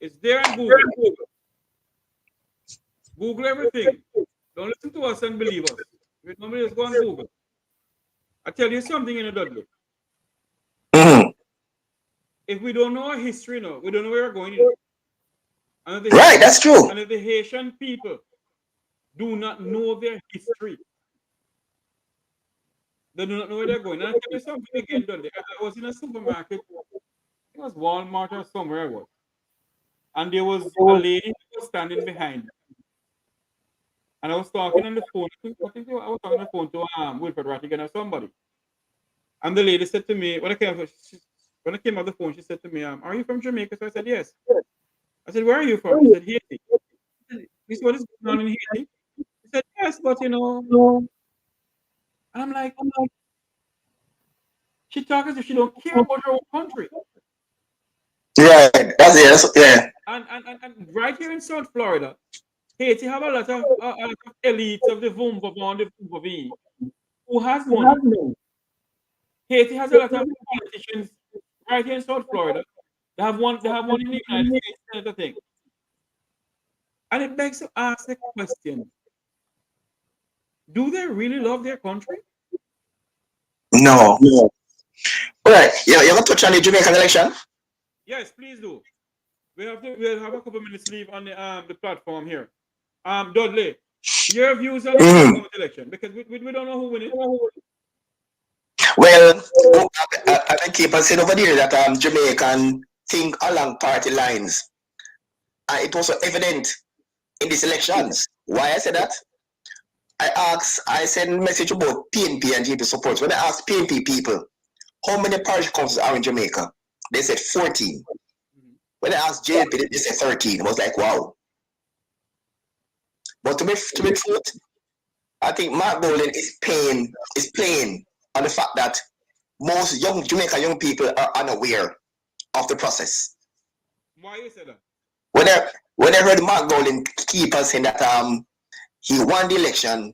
[SPEAKER 2] It's there on Google. Google everything. Don't listen to us and believe us. If nobody else, go on Google. I tell you something in a Dudley. If we don't know our history now, we don't know where we're going.
[SPEAKER 3] Right, that's true.
[SPEAKER 2] And if the Haitian people do not know their history, they do not know where they're going. And I'll tell you something again, Dudley. I was in a supermarket. It was Walmart or somewhere I was. And there was a lady who was standing behind me. And I was talking on the phone. I think I was talking on the phone to Wilfred Rattigan or somebody. And the lady said to me, when I came off the phone, she said to me, are you from Jamaica? So I said, yes. I said, where are you from? She said, Haiti. This is what is going on in Haiti? She said, yes, but you know. And I'm like, she talks as if she don't care about her own country.
[SPEAKER 3] Yeah, that's yeah.
[SPEAKER 2] And right here in South Florida, Haiti have a lot of elites of the Vumvavon, the Vumvavi, who has money. Haiti has a lot of politicians right here in South Florida. They have one in the United States, another thing. And it begs to ask the question: do they really love their country?
[SPEAKER 3] No. All right. Yeah, you want to touch on the Jamaican election?
[SPEAKER 2] Yes, please do. We'll have a couple minutes leave on the platform here. Dudley, your views on the election, because we don't know who wins.
[SPEAKER 3] Well, I keep on saying over there that Jamaican think along party lines. It was so evident in these elections. Why I said that? I sent message about PNP and JP support. When I asked PNP people, how many parish councils are in Jamaica? They said 14. When I asked JP, they said 13. I was like, wow. But to be truth, I think Mark Bolin is playing on the fact that most Jamaican young people are unaware of the process.
[SPEAKER 2] Why you say that?
[SPEAKER 3] When I heard Mark Bolin keep on saying that he won the election,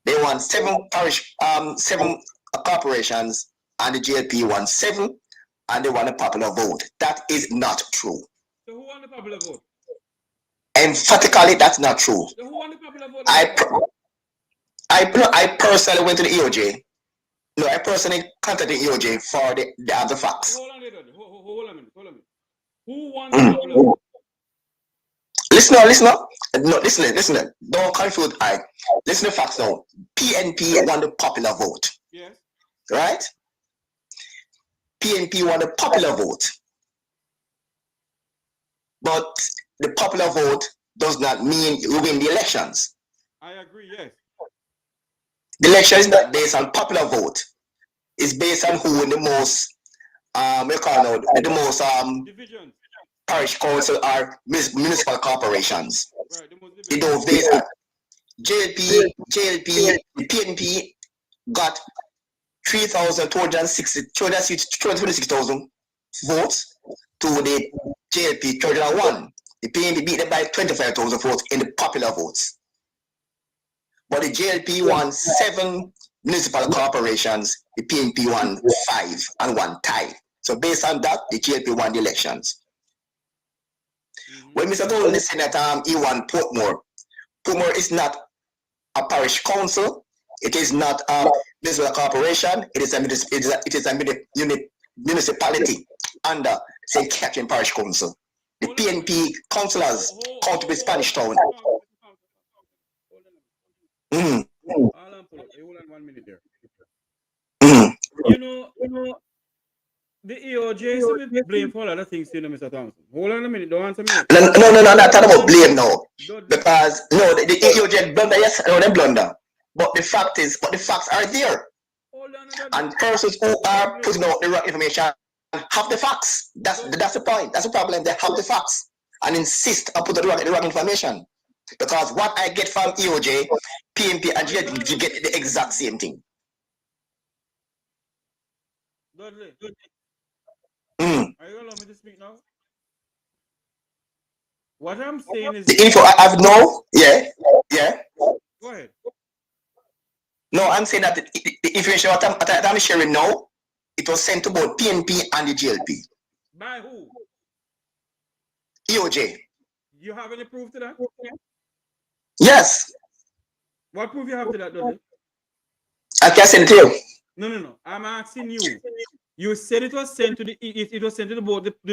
[SPEAKER 3] they won 7 corporations, and the JLP won 7, and they won a popular vote. That is not true.
[SPEAKER 2] So who won the popular vote?
[SPEAKER 3] Emphatically, that's not true.
[SPEAKER 2] So who won the popular vote?
[SPEAKER 3] I personally went to the EOJ. No, I personally contacted the EOJ for the other facts.
[SPEAKER 2] Hold on a minute. Who won the popular vote?
[SPEAKER 3] Listen. No, listen. Don't confuse. Listen to facts now. PNP won the popular vote.
[SPEAKER 2] Yes.
[SPEAKER 3] Right? PNP won the popular vote. But the popular vote does not mean you win the elections.
[SPEAKER 2] I agree, yes.
[SPEAKER 3] The election is not based on popular vote. It's based on who in the most, the most
[SPEAKER 2] Divisions.
[SPEAKER 3] parish council or municipal corporations.
[SPEAKER 2] Right, the most
[SPEAKER 3] In
[SPEAKER 2] divisions.
[SPEAKER 3] those days, JLP, the PNP got 226,000 votes to the JLP 301. The PNP beat them by 25,000 votes in the popular votes. But the JLP won 7 municipal corporations, the PNP won 5 and 1 tie. So based on that, the JLP won the elections. When Mr. Golden is saying that he won Portmore, Portmore is not a parish council, it is not a municipal corporation, it is a municipality under St. Catherine Parish Council. The PNP councillors come to the Spanish Town.
[SPEAKER 2] Hold on 1 minute there. You know, the EOJ is to be blamed for a lot of things, you know, Mr. Thompson. Hold on a minute, don't answer me.
[SPEAKER 3] No, not talking about blame now. Because no, the EOJ blunder, yes, no, they blunder. But the facts are there. And persons who are putting out the wrong information have the facts. That's the point. That's the problem. They have the facts and insist on putting the wrong information. Because what I get from EOJ, PNP, and JLP, you get the exact same thing.
[SPEAKER 2] Dudley. Are you allowing me to speak now? What I'm saying is
[SPEAKER 3] the info I have now, yeah.
[SPEAKER 2] Go ahead.
[SPEAKER 3] No, I'm saying that the information what I'm sharing now, it was sent to both PNP and the JLP.
[SPEAKER 2] By who?
[SPEAKER 3] EOJ.
[SPEAKER 2] You have any proof to that?
[SPEAKER 3] Yes.
[SPEAKER 2] What proof you have to that, Dudley?
[SPEAKER 3] I can send it to you.
[SPEAKER 2] No. I'm asking you. You said it was sent to the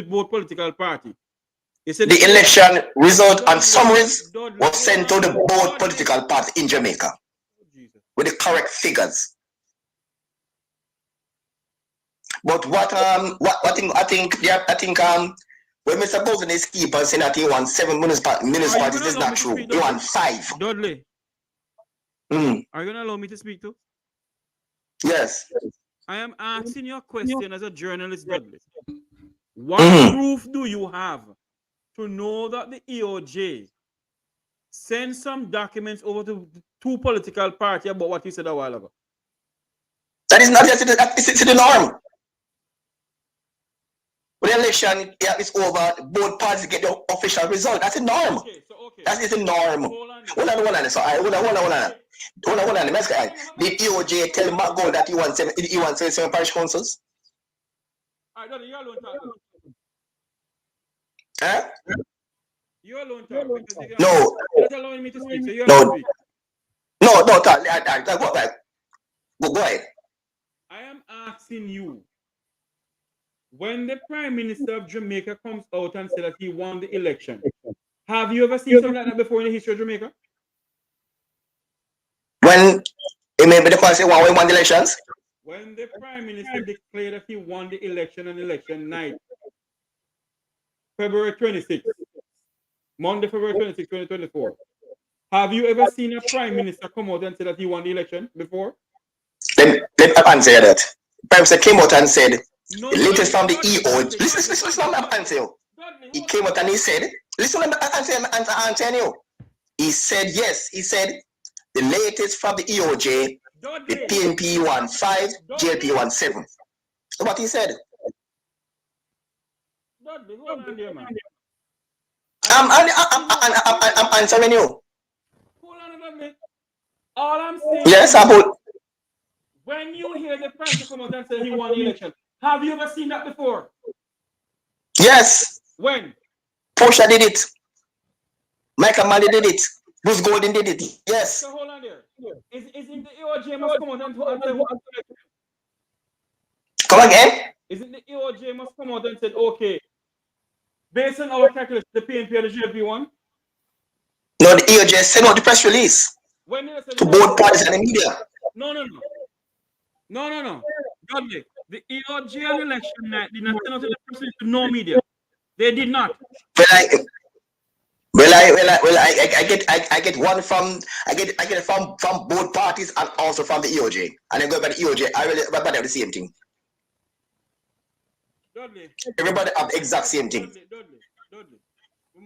[SPEAKER 2] both political party. You said
[SPEAKER 3] the election result and summaries was sent to the both political party in Jamaica with the correct figures. But I think when Mr. Golden is keeping saying that he won 7 municipalities, this is not true. He won 5.
[SPEAKER 2] Dudley. Are you gonna allow me to speak too?
[SPEAKER 3] Yes.
[SPEAKER 2] I am asking you a question as a journalist, Dudley. What proof do you have to know that the EOJ sent some documents over to 2 political parties about what you said a while ago?
[SPEAKER 3] That is not just the norm. When the election is over, both parties get the official result. That's the norm.
[SPEAKER 2] Okay.
[SPEAKER 3] That is the norm. Hold on. So hold on. Did EOJ tell Mark Gold that he wants 7 parish councils?
[SPEAKER 2] All right, you alone talk.
[SPEAKER 3] Huh?
[SPEAKER 2] You alone talk.
[SPEAKER 3] No.
[SPEAKER 2] You're not allowing me to speak, so you alone speak.
[SPEAKER 3] No, talk. Go ahead.
[SPEAKER 2] I am asking you, when the Prime Minister of Jamaica comes out and says that he won the election, have you ever seen something like that before in the history of Jamaica?
[SPEAKER 3] When it may be the person who won the elections?
[SPEAKER 2] When the Prime Minister declared that he won the election on election night, February 26th, Monday, February 26, 2024. Have you ever seen a Prime Minister come out and say that he won the election before?
[SPEAKER 3] Let me answer that. Prime Minister came out and said, the latest from the EOJ. Listen, let me answer you. He came out and he said, listen, let me answer you. He said, yes, he said, the latest from the EOJ, the PNP won 5, JLP won 7. That's what he said. I'm answering you.
[SPEAKER 2] Hold on a minute. All I'm saying
[SPEAKER 3] yes, about
[SPEAKER 2] when you hear the Prime Minister come out and say he won the election, have you ever seen that before?
[SPEAKER 3] Yes.
[SPEAKER 2] When?
[SPEAKER 3] Portia did it. Michael Malley did it. Bruce Golden did it. Yes.
[SPEAKER 2] So hold on there. Isn't the EOJ must come out and say
[SPEAKER 3] come again?
[SPEAKER 2] Isn't the EOJ must come out and say, okay, based on our calculation, the PNP and the JLP won?
[SPEAKER 3] No, the EOJ sent out the press release
[SPEAKER 2] when did
[SPEAKER 3] to both parties and the media.
[SPEAKER 2] No. Dudley, the EOJ on election night did not send out the press release to no media. They did not.
[SPEAKER 3] But I get one from I get it from both parties and also from the EOJ, and then go by the EOJ. Everybody have the same thing.
[SPEAKER 2] Dudley.
[SPEAKER 3] Everybody have the exact same thing.
[SPEAKER 2] Dudley.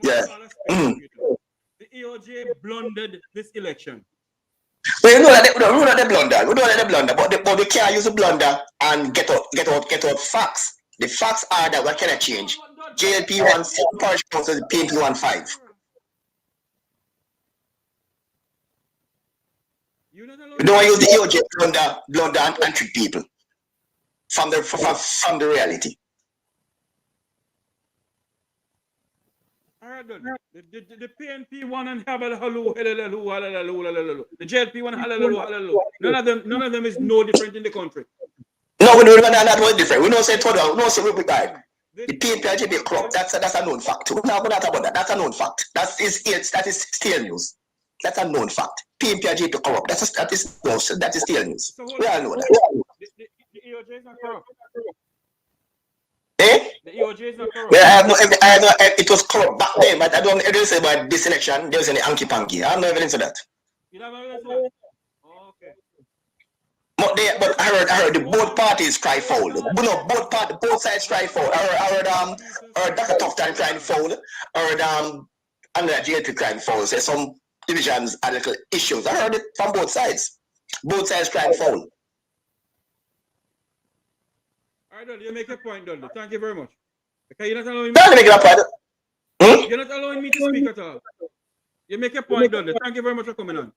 [SPEAKER 3] Yeah.
[SPEAKER 2] The EOJ blundered this election.
[SPEAKER 3] We know that they blunder. We know that they blunder, but we can't use a blunder and get out facts. The facts are that what can I change? JLP 1 parish council, the PNP 1.5. We don't use the EOJ blunder and trick people from the reality.
[SPEAKER 2] The PNP one and hallelujah. The JLP one hallelujah. None of them is no different in the country.
[SPEAKER 3] No, we know that was different. We don't say total. We don't say we bad. The PNP and JLP corrupt. That's a known fact. We're not going to talk about that. That's a known fact. That is stale news. That's a known fact. PNP and JLP corrupt. That is stale news.
[SPEAKER 2] So
[SPEAKER 3] we all know that.
[SPEAKER 2] The EOJ is not corrupt.
[SPEAKER 3] Eh?
[SPEAKER 2] The EOJ is not corrupt.
[SPEAKER 3] Well, I have no, it was corrupt back then, but I don't say about this election, there was any hanky panky. I have no evidence of that.
[SPEAKER 2] You don't have evidence of that? Oh, okay.
[SPEAKER 3] But I heard the both parties cry foul. Both sides cry foul. I heard Dr. Tufton crying foul. I heard Andrea JLP crying foul. So some divisions had little issues. I heard it from both sides. Both sides crying foul.
[SPEAKER 2] All right, you make a point, Dudley. Thank you very much. Because you're not allowing me. You're not allowing me to speak at all. You make a point, Dudley. Thank you very much for coming on.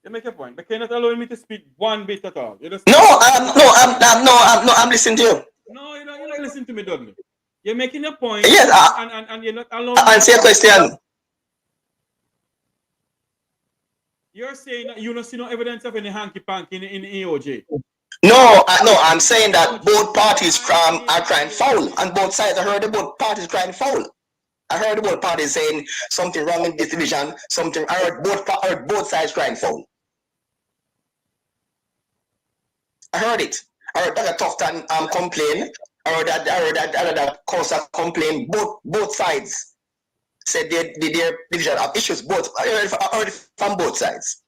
[SPEAKER 2] You make a point. Because you're not allowing me to speak one bit at all.
[SPEAKER 3] I'm listening to you.
[SPEAKER 2] No, you're not listening to me, Dudley. You're making a point.
[SPEAKER 3] Yes,
[SPEAKER 2] and you're not allowing me.
[SPEAKER 3] Answer your question.
[SPEAKER 2] You're saying that you don't see no evidence of any hanky-panky in EOJ.
[SPEAKER 3] No, I'm saying that both parties are crying foul on both sides. I heard both parties crying foul. I heard both parties saying something wrong in this division. I heard both sides crying foul. I heard it. I heard Dr. Tufton complain. I heard that Costa complain. Both sides said their division have issues. I heard it from both sides.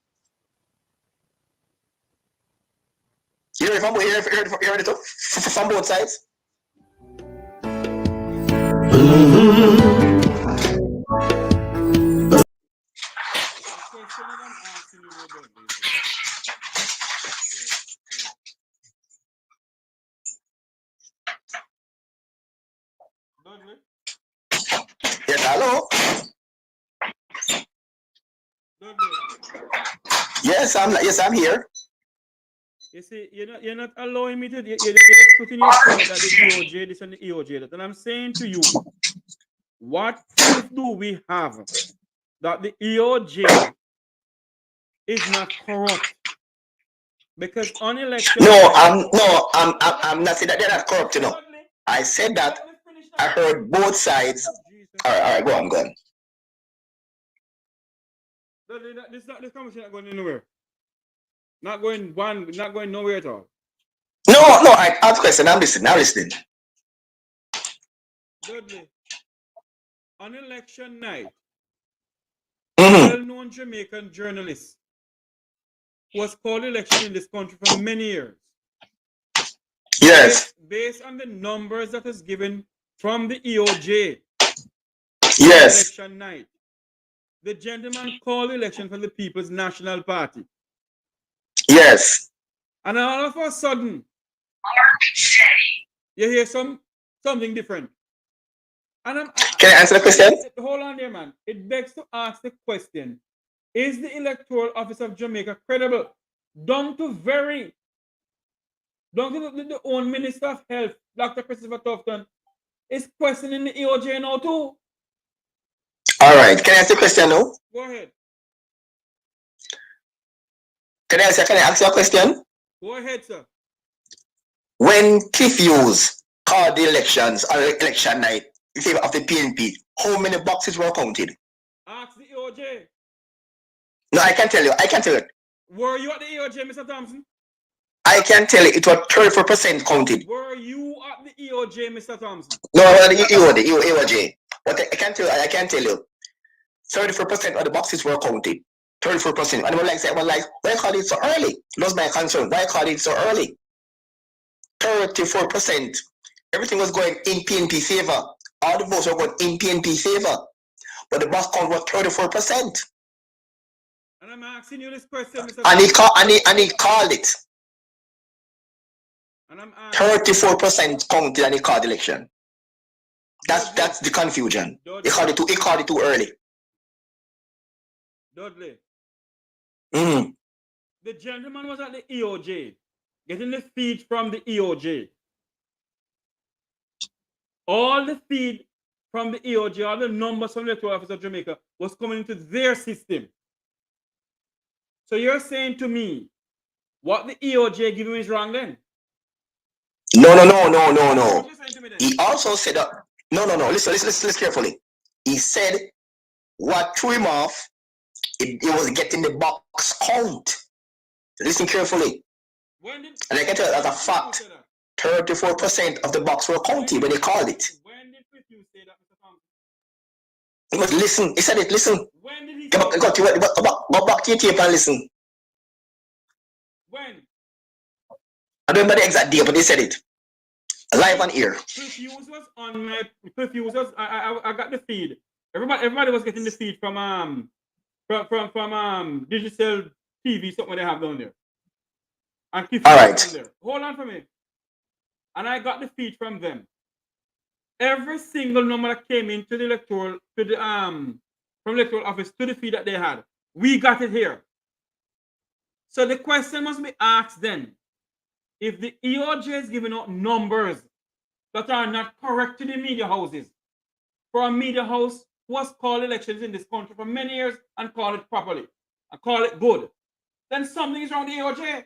[SPEAKER 3] You heard it from both sides? Yes, hello? Yes, I'm here.
[SPEAKER 2] You see, you're not allowing me to. You're putting your point that the EOJ this and the EOJ that, and I'm saying to you, what proof do we have that the EOJ is not corrupt? Because on election.
[SPEAKER 3] I'm not saying that they're not corrupt. You know, I said that I heard both sides. All right, go on.
[SPEAKER 2] This conversation not going anywhere. Not going nowhere at all.
[SPEAKER 3] No, I ask a question. I'm listening.
[SPEAKER 2] Dudley, on election night,
[SPEAKER 3] Mm-hmm.
[SPEAKER 2] well-known Jamaican journalist who has called election in this country for many years.
[SPEAKER 3] Yes.
[SPEAKER 2] Based on the numbers that is given from the EOJ.
[SPEAKER 3] Yes.
[SPEAKER 2] Election night. The gentleman called election for the People's National Party.
[SPEAKER 3] Yes.
[SPEAKER 2] And all of a sudden, you hear something different. And
[SPEAKER 3] can I answer the question?
[SPEAKER 2] Hold on there, man. It begs to ask the question: is the Electoral Office of Jamaica credible? Down to the own Minister of Health, Dr. Christopher Tufton, is questioning the EOJ now too.
[SPEAKER 3] All right. Can I ask the question now?
[SPEAKER 2] Go ahead.
[SPEAKER 3] Can I ask you a question?
[SPEAKER 2] Go ahead, sir.
[SPEAKER 3] When Cliff Hughes called the elections on election night in favor of the PNP, how many boxes were counted?
[SPEAKER 2] Ask the EOJ.
[SPEAKER 3] No, I can tell you.
[SPEAKER 2] Were you at the EOJ, Mr. Thompson?
[SPEAKER 3] I can tell you it was 34% counted.
[SPEAKER 2] Were you at the EOJ, Mr. Thompson?
[SPEAKER 3] No, the EOJ. But I can tell you, 34% of the boxes were counted. 34%. And why call it so early? That's my concern. Why call it so early? 34%. Everything was going in PNP favor. All the votes were going in PNP favor. But the box count was 34%.
[SPEAKER 2] And I'm asking you this question, Mr.
[SPEAKER 3] And he called it.
[SPEAKER 2] And I'm
[SPEAKER 3] 34% counted and he called the election. That's the confusion. He called it too early.
[SPEAKER 2] Dudley.
[SPEAKER 3] Mm.
[SPEAKER 2] The gentleman was at the EOJ, getting the feed from the EOJ. All the feed from the EOJ, all the numbers from the Electoral Office of Jamaica was coming into their system. So you're saying to me, what the EOJ giving is wrong then?
[SPEAKER 3] No. He also said that. No. Listen carefully. He said what threw him off, it was getting the box count. Listen carefully. And I can tell you as a fact, 34% of the box were counted when he called it.
[SPEAKER 2] When did you say that, Mr. Thompson?
[SPEAKER 3] He must listen. He said it. Listen.
[SPEAKER 2] When did he
[SPEAKER 3] Go back to your tape and listen.
[SPEAKER 2] When?
[SPEAKER 3] I don't remember the exact date, but they said it. Live on air.
[SPEAKER 2] Previews was on my previews was I got the feed. Everybody was getting the feed from digital TV, something they have down there. And keep
[SPEAKER 3] all right.
[SPEAKER 2] there. Hold on for me. And I got the feed from them. Every single number that came into the electoral from the electoral office to the feed that they had, we got it here. So the question must be asked then. If the EOJ is giving out numbers that are not correct to the media houses, for a media house who has called elections in this country for many years and call it properly and call it good, then something is wrong with the EOJ.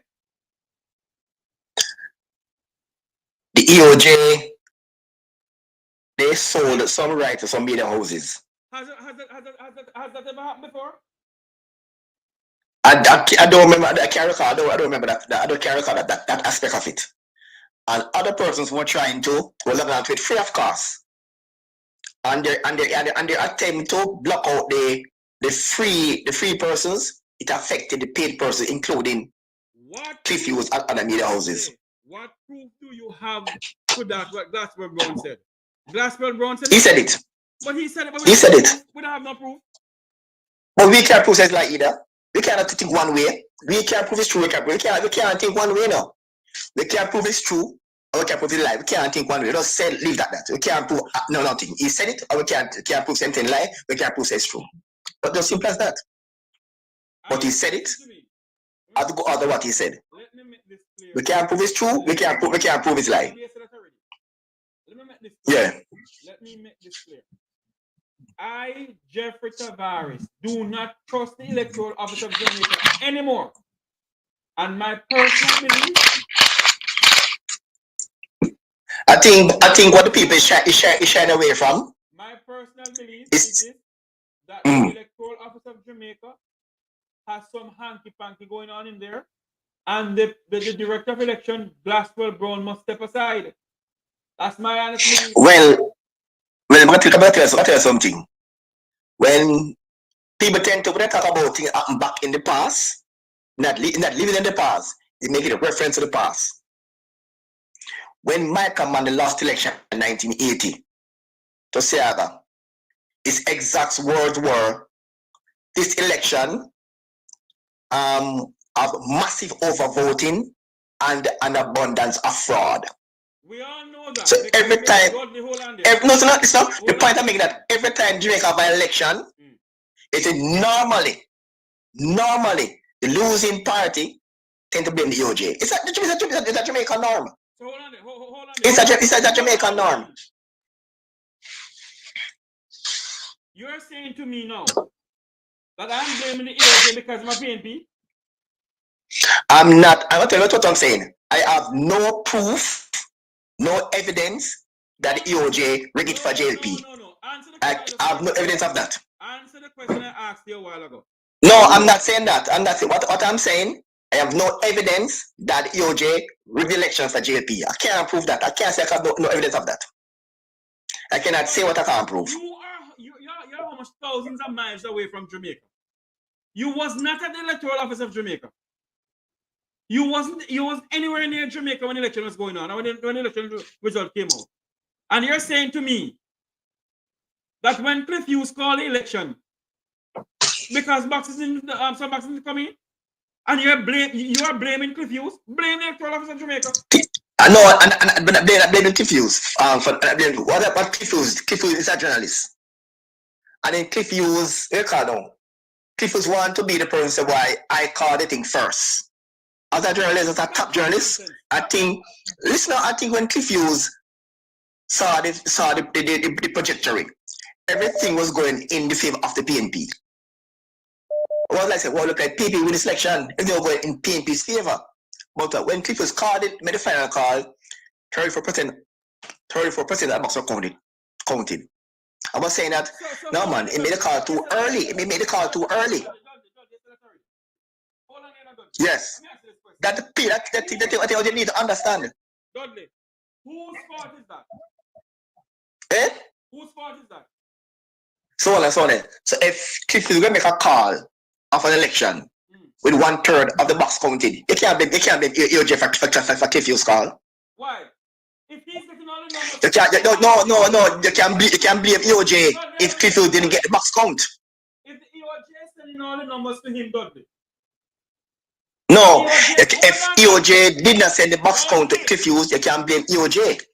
[SPEAKER 3] The EOJ, they sold some rights to some media houses.
[SPEAKER 2] Has that ever happened before?
[SPEAKER 3] I don't remember. I can't recall. I don't remember that. I don't recall that aspect of it. And other persons were trying to was about it free of cost, and they attempt to block out the free persons. It affected the paid persons, including Cliff Hughes and other media houses.
[SPEAKER 2] What proof do you have to that? What Glasswell Brown said? Glasswell Brown said
[SPEAKER 3] he said it.
[SPEAKER 2] But he said it.
[SPEAKER 3] He said it.
[SPEAKER 2] We don't have no proof.
[SPEAKER 3] But we can't prove it like either. We cannot think one way. We can't prove it's true. We can't think one way now. We can't prove it's true. Or we can't prove it's lie. We can't think one way. Just say leave that. We can't prove nothing. He said it, or we can't prove something lie. We can't prove it's true. But just simple as that. But he said it. I have to go out of what he said.
[SPEAKER 2] Let me make this clear.
[SPEAKER 3] We can't prove it's true. We can't prove it's lie.
[SPEAKER 2] Let me make this clear.
[SPEAKER 3] Yeah.
[SPEAKER 2] Let me make this clear. I, Jeffrey Tavares, do not trust the Electoral Office of Jamaica anymore. And my personal belief,
[SPEAKER 3] I think what the people is shying away from.
[SPEAKER 2] My personal belief is that the Electoral Office of Jamaica has some hanky-panky going on in there, and the Director of Election, Glasswell Brown, must step aside. That's my honest belief.
[SPEAKER 3] Well, I'm going to tell you something. When people tend to talk about things happen back in the past, not living in the past, they make it a reference to the past. When Michael Mann lost election in 1980 to Seaga, his exact words were, this election of massive overvoting and an abundance of fraud.
[SPEAKER 2] We all know that.
[SPEAKER 3] So every time, it's not. The point I'm making that every time Jamaica have an election, it's normally the losing party tend to blame the EOJ. It's a Jamaican norm.
[SPEAKER 2] So hold on.
[SPEAKER 3] It's a Jamaican norm.
[SPEAKER 2] You're saying to me now that I'm blaming the EOJ because of my PNP?
[SPEAKER 3] I'm not. I'm going to tell you what I'm saying. I have no proof, no evidence that the EOJ rigged it for JLP.
[SPEAKER 2] No.
[SPEAKER 3] I have no evidence of that.
[SPEAKER 2] Answer the question I asked you a while ago.
[SPEAKER 3] No, I'm not saying that. I'm not saying what I'm saying. I have no evidence that EOJ rigged the election for JLP. I can't prove that. I can't say I have no evidence of that. I cannot say what I can't prove.
[SPEAKER 2] You're almost thousands of miles away from Jamaica. You was not at the electoral office of Jamaica. You wasn't anywhere near Jamaica when the election was going on, when the election result came out. And you're saying to me that when Cliff Hughes called the election, because boxes in some boxes coming in, and you are blaming Cliff Hughes, blame the electoral office of Jamaica.
[SPEAKER 3] No, and blame Cliff Hughes. What Cliff Hughes? Cliff Hughes is a journalist. And then Cliff Hughes, Cliff Hughes want to be the person say why I called the thing first. As a journalist, as a top journalist, I think when Cliff Hughes saw the trajectory, everything was going in the favor of the PNP. Well, like I said, well, look at PNP with this election, everything was going in PNP's favor. But when Cliff Hughes called it, made the final call, 34% of the box were counted. I was saying that, no man, it made the call too early. It made the call too early. Yes. That's what you need to understand.
[SPEAKER 2] Dudley, whose fault is that?
[SPEAKER 3] Eh?
[SPEAKER 2] Whose fault is that?
[SPEAKER 3] So on. So if Cliff is going to make a call of an election with 1/3 of the box counted, you can't blame EOJ for Cliff Hughes' call.
[SPEAKER 2] Why? If he's getting all the numbers,
[SPEAKER 3] no. You can blame EOJ if Cliff Hughes didn't get the box count.
[SPEAKER 2] If the EOJ is sending all the numbers to him, Dudley.
[SPEAKER 3] No, if EOJ did not send the box count to Cliff Hughes, you can blame EOJ.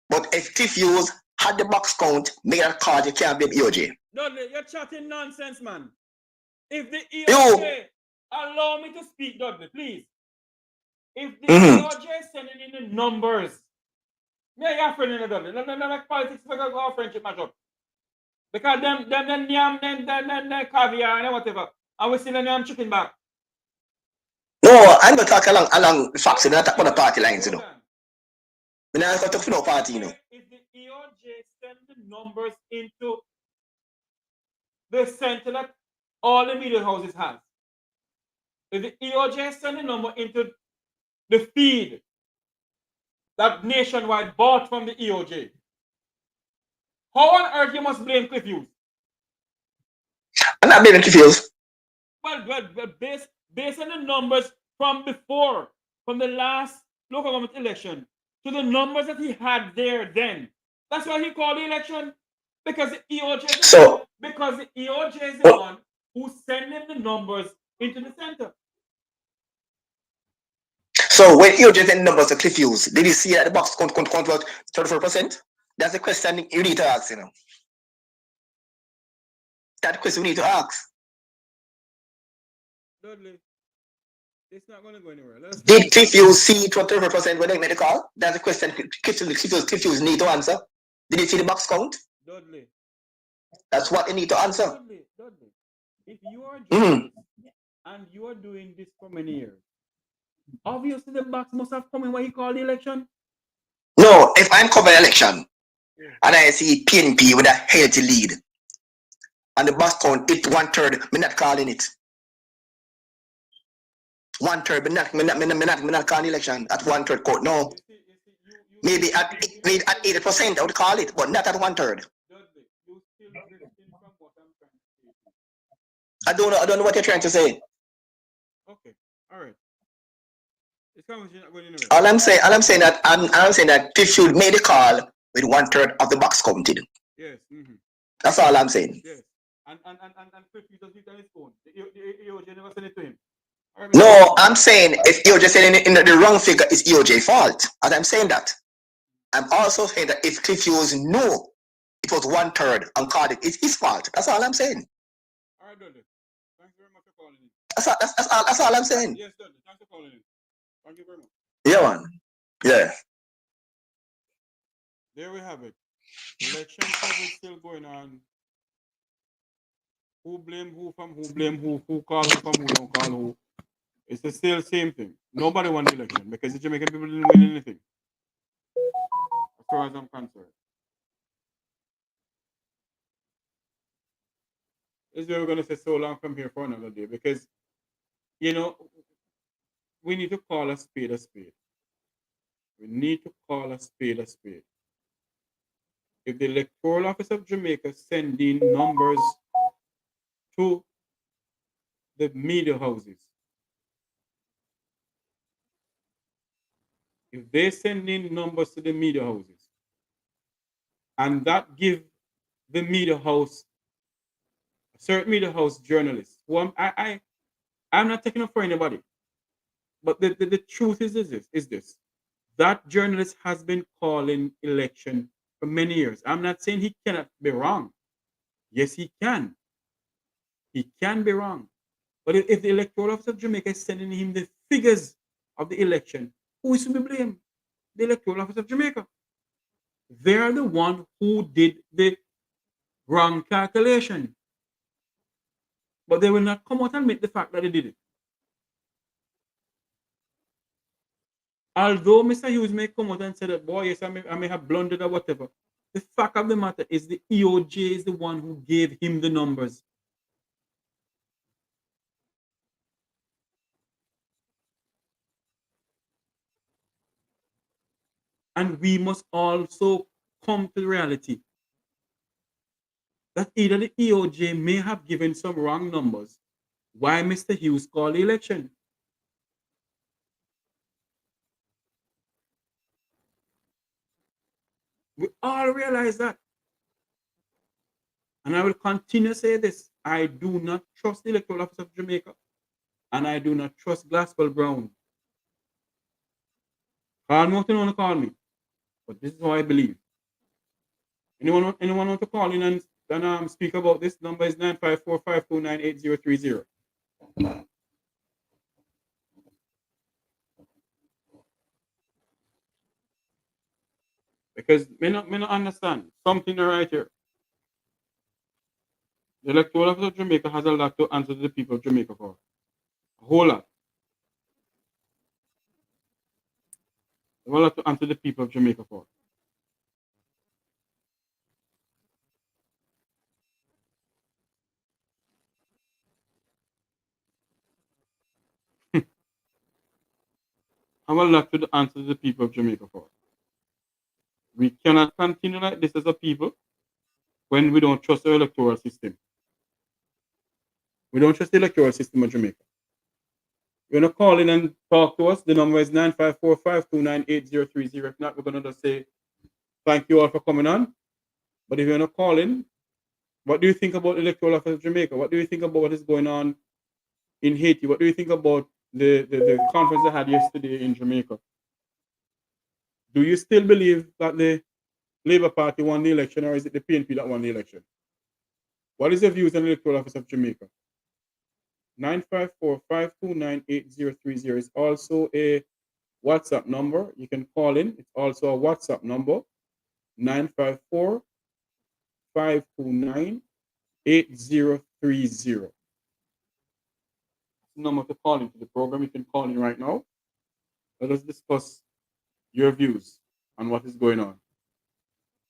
[SPEAKER 3] But if Cliff Hughes had the box count, made a call, you can't blame EOJ.
[SPEAKER 2] Dudley, you're chatting nonsense, man. If the EOJ, allow me to speak, Dudley, please. If the EOJ is sending in the numbers, me and your friend in the Dudley, no like politics, because our friendship match up. Because them yam, them caviar, and whatever. And we still yam chicken back.
[SPEAKER 3] No, I'm not talking along the facts, I'm not talking about the party lines, you know. I'm not talking about no party, you know.
[SPEAKER 2] If the EOJ send the numbers into the center that all the media houses have, if the EOJ send the number into the feed that Nationwide bought from the EOJ, how on earth you must blame Cliff Hughes?
[SPEAKER 3] I'm not blaming Cliff Hughes.
[SPEAKER 2] Well, based on the numbers from before, from the last local government election, to the numbers that he had there then. That's why he called the election. Because the EOJ is the one who's sending the numbers into the center.
[SPEAKER 3] So when EOJ sent numbers to Cliff Hughes, did he see that the box count about 34%? That's the question you need to ask, you know. That's the question we need to ask.
[SPEAKER 2] Dudley, it's not going to go anywhere.
[SPEAKER 3] Did Cliff Hughes see 34% when they made the call? That's the question Cliff Hughes need to answer. Did he see the box count?
[SPEAKER 2] Dudley.
[SPEAKER 3] That's what you need to answer.
[SPEAKER 2] Dudley. If you are journalist and you are doing this for many years, obviously the box must have come in when he called the election.
[SPEAKER 3] No, if I'm covering election and I see PNP with a healthy lead and the box count hit 1/3, I'm not calling it. 1/3, I'm not calling the election at 1/3 count. No. Maybe at 80% I would call it, but not at 1/3. I don't know what you're trying to say.
[SPEAKER 2] Okay, all right.
[SPEAKER 3] All I'm saying that Cliff Hughes made a call with 1/3 of the box counted.
[SPEAKER 2] Yes.
[SPEAKER 3] That's all I'm saying.
[SPEAKER 2] Yes. And Cliff Hughes does it on his phone. The EOJ never sent it to him.
[SPEAKER 3] No, I'm saying if EOJ sending in the wrong figure, it's EOJ fault. And I'm saying that. I'm also saying that if Cliff Hughes knew it was 1/3 and called it, it's his fault. That's all I'm saying.
[SPEAKER 2] All right, Dudley. Thanks very much for calling in.
[SPEAKER 3] That's all I'm saying.
[SPEAKER 2] Yes, Dudley. Thanks for calling in. Thank you very much.
[SPEAKER 3] Yeah, man. Yeah.
[SPEAKER 2] There we have it. Election coverage still going on. Who blame who from who blame who call who from who don't call who. It's the still same thing. Nobody won the election because the Jamaican people didn't win anything. As far as I'm concerned. Is we're going to say so long from here for another day because you know, we need to call a spade a spade. We need to call a spade a spade. If the Electoral Office of Jamaica sending numbers to the media houses, if they send in numbers to the media houses, and that give the media house, a certain media house journalist, who I'm not taking up for anybody, but the truth is this. That journalist has been calling election for many years. I'm not saying he cannot be wrong. Yes, he can. He can be wrong. But if the Electoral Office of Jamaica is sending him the figures of the election, who is to be blamed? The Electoral Office of Jamaica. They're the one who did the wrong calculation. But they will not come out and admit the fact that they did it. Although Mr. Hughes may come out and say that, boy, yes, I may have blundered or whatever. The fact of the matter is the EOJ is the one who gave him the numbers. And we must also come to the reality that either the EOJ may have given some wrong numbers why Mr. Hughes called the election. We all realize that. And I will continue to say this. I do not trust the Electoral Office of Jamaica, and I do not trust Glasswell Brown. Call me what you want to call me, but this is how I believe. Anyone want to call in and speak about this? Number is 954-529-8030. Because me not understand something right here. The Electoral Office of Jamaica has a lot to answer to the people of Jamaica for. A whole lot. They have a lot to answer the people of Jamaica for. Have a lot to answer the people of Jamaica for. We cannot continue like this as a people when we don't trust the electoral system. We don't trust the electoral system of Jamaica. You want to call in and talk to us? The number is 954-529-8030. If not, we're going to just say thank you all for coming on. But if you want to call in, what do you think about the Electoral Office of Jamaica? What do you think about what is going on in Haiti? What do you think about the conference they had yesterday in Jamaica? Do you still believe that the Labour Party won the election, or is it the PNP that won the election? What is your views on the Electoral Office of Jamaica? 954-529-8030 is also a WhatsApp number. You can call in. It's also a WhatsApp number. 954-529-8030. Number to call into the program. You can call in right now. Let us discuss your views on what is going on.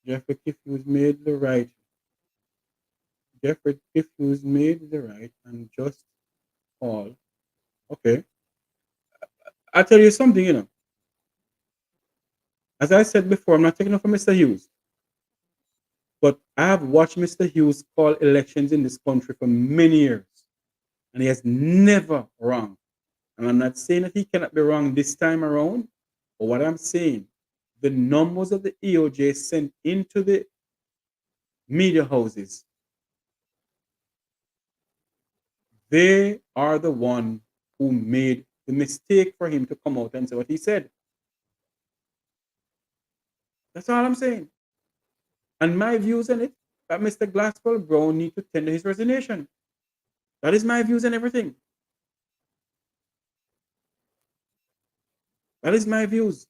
[SPEAKER 2] Jeffrey Kiffuse made the right. Jeffrey Kiffuse made the right and just call. Okay. I'll tell you something, you know. As I said before, I'm not taking up for Mr. Hughes. But I have watched Mr. Hughes call elections in this country for many years. And he has never wrong. And I'm not saying that he cannot be wrong this time around. But what I'm saying, the numbers of the EOJ sent into the media houses, they are the one who made the mistake for him to come out and say what he said. That's all I'm saying. And my views on it, that Mr. Glasswell Brown need to tender his resignation. That is my views on everything. That is my views.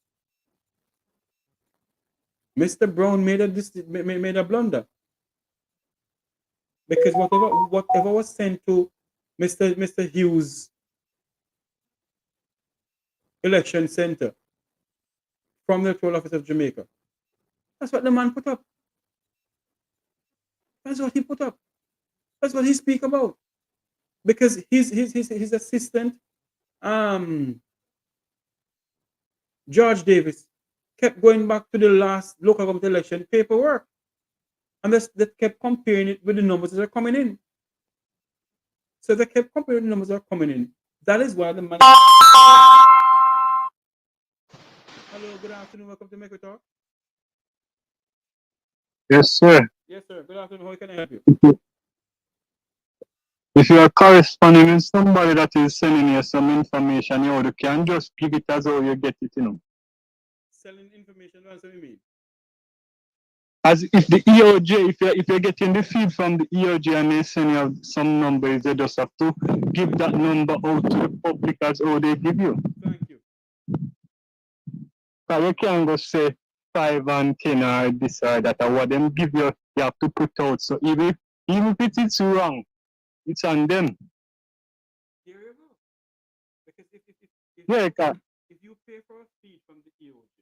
[SPEAKER 2] Mr. Brown made a blunder. Because whatever was sent to Mr. Hughes election center from the Electoral Office of Jamaica, that's what the man put up. That's what he put up. That's what he speak about. Because his assistant George Davis kept going back to the last local government election paperwork, and they kept comparing it with the numbers that are coming in. So they kept comparing the numbers that are coming in. That is why the man. Hello, good afternoon. Welcome to Make We Talk.
[SPEAKER 7] Yes, sir.
[SPEAKER 2] Yes, sir. Good afternoon. How can I help you?
[SPEAKER 7] If you are corresponding with somebody that is sending you some information, you can just give it as how you get it,
[SPEAKER 2] Selling information, that's what you mean.
[SPEAKER 7] As if the EOJ, if you're getting the feed from the EOJ and they send you some numbers, they just have to give that number out to the public as how they give you.
[SPEAKER 2] Thank you.
[SPEAKER 7] So you can't go say 5 and 10 or this or that, or what them give you, you have to put out. So even if it is wrong, it's on them.
[SPEAKER 2] There you go. Because if you pay for a feed from the EOJ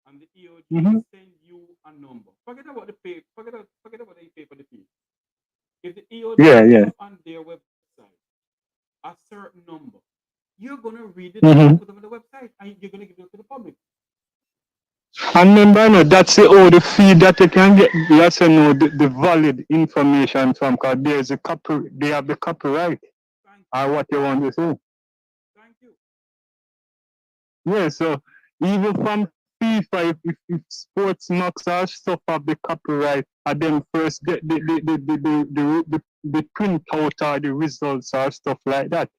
[SPEAKER 2] and the EOJ send you a number, forget about the pay, forget about the pay for the feed. If the EOJ put on their website a certain number, you're gonna read it and put them on the website, and you're gonna give it to the public.
[SPEAKER 7] And remember, that's the only feed that you can get. You have to know the valid information from, because there's they have the copyright or what you want to say.
[SPEAKER 2] Thank you.
[SPEAKER 7] Yeah, so even from FIFA, if sports knocks or stuff have the copyright, and then first get the printout or the results or stuff like that.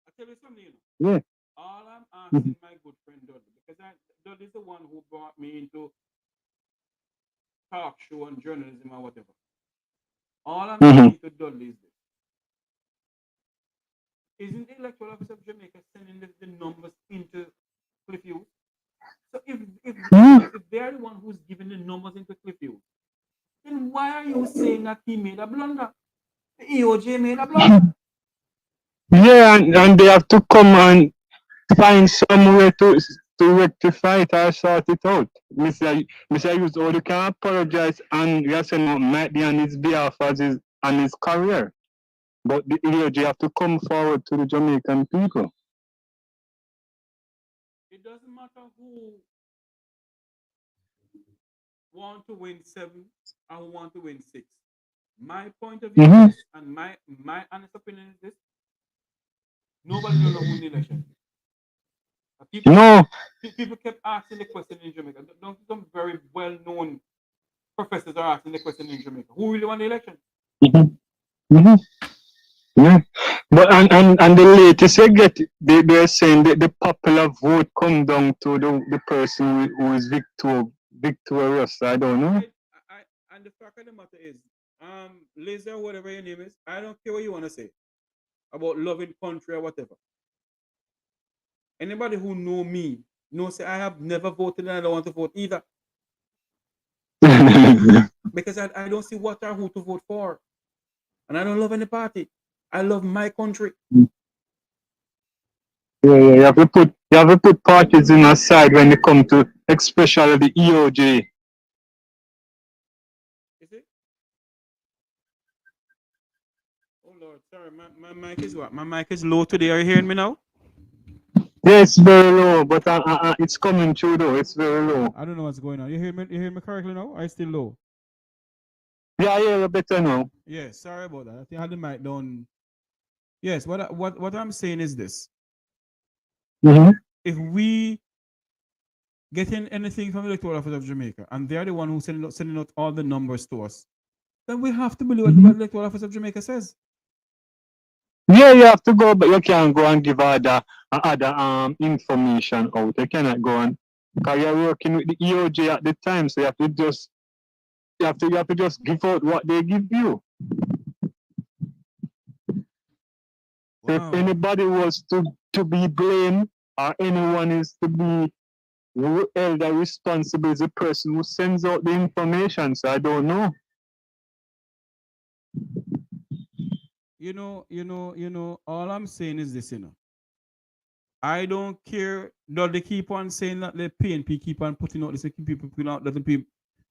[SPEAKER 2] I tell you something,
[SPEAKER 7] Yeah.
[SPEAKER 2] All I'm asking my good friend Dudley, because Dudley is the one who brought me into talk show and journalism or whatever. All I'm saying to Dudley is this. Isn't the Electoral Office of Jamaica sending the numbers into Cliffview? So if they're the one who's giving the numbers into Cliffview, then why are you saying that he made a blunder? The EOJ made a blunder.
[SPEAKER 7] Yeah, and they have to come and find some way to rectify it or sort it out. Mr. Hughes, you can apologize and yes, might be on his behalf as on his career. But the EOJ have to come forward to the Jamaican people.
[SPEAKER 2] It doesn't matter who want to win 7 and who want to win 6. My point of view is this, and my honest opinion is this: nobody knows who win the election. People kept asking the question in Jamaica. Some very well-known professors are asking the question in Jamaica: who really won the election?
[SPEAKER 7] Yeah, but and the latest you get, they're saying that the popular vote come down to the person who is victorious. I don't know.
[SPEAKER 2] And the fact of the matter is, Liz or whatever your name is, I don't care what you want to say about loving country or whatever. Anybody who know me knows I have never voted and I don't want to vote either. Because I don't see what or who to vote for. And I don't love any party. I love my country.
[SPEAKER 7] Yeah, you have to put parties in aside when it comes to especially the EOJ.
[SPEAKER 2] Is it? Oh Lord, sorry, my mic is what? My mic is low today. Are you hearing me now?
[SPEAKER 7] Yeah, it's very low, but it's coming through though. It's very low.
[SPEAKER 2] I don't know what's going on. You hear me correctly now? Or are you still low?
[SPEAKER 7] Yeah, I hear you better now.
[SPEAKER 2] Yeah, sorry about that. I think I had the mic down. Yes, what I'm saying is this. If we getting anything from the Electoral Office of Jamaica and they're the one who's sending out all the numbers to us, then we have to believe what the Electoral Office of Jamaica says.
[SPEAKER 7] Yeah, you have to go, but you can't go and give other information out. You cannot go and, because you're working with the EOJ at the time, so you have to just give out what they give you. Wow. If anybody was to be blamed or anyone is to be held responsible, is the person who sends out the information. So I don't know.
[SPEAKER 2] You know, all I'm saying is this, I don't care that they keep on saying that the PNP keep on putting out this, people putting out that the people.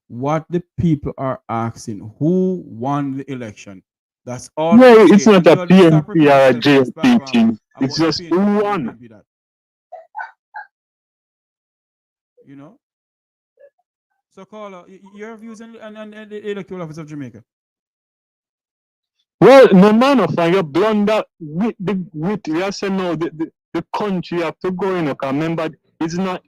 [SPEAKER 2] What the people are asking, who won the election? That's all.
[SPEAKER 7] No,
[SPEAKER 2] I'm
[SPEAKER 7] it's
[SPEAKER 2] saying.
[SPEAKER 7] not
[SPEAKER 2] And
[SPEAKER 7] a
[SPEAKER 2] you all just stop
[SPEAKER 7] PNP
[SPEAKER 2] repeating
[SPEAKER 7] or a
[SPEAKER 2] yourself and spam
[SPEAKER 7] JP thing.
[SPEAKER 2] about
[SPEAKER 7] It's
[SPEAKER 2] the
[SPEAKER 7] just
[SPEAKER 2] PNP,
[SPEAKER 7] who
[SPEAKER 2] this,
[SPEAKER 7] won.
[SPEAKER 2] PNP, that. You know? So, caller, your views and the electoral office of Jamaica.
[SPEAKER 7] Well, no man of you blunder with you say no the country have to go in. Okay, remember it's not.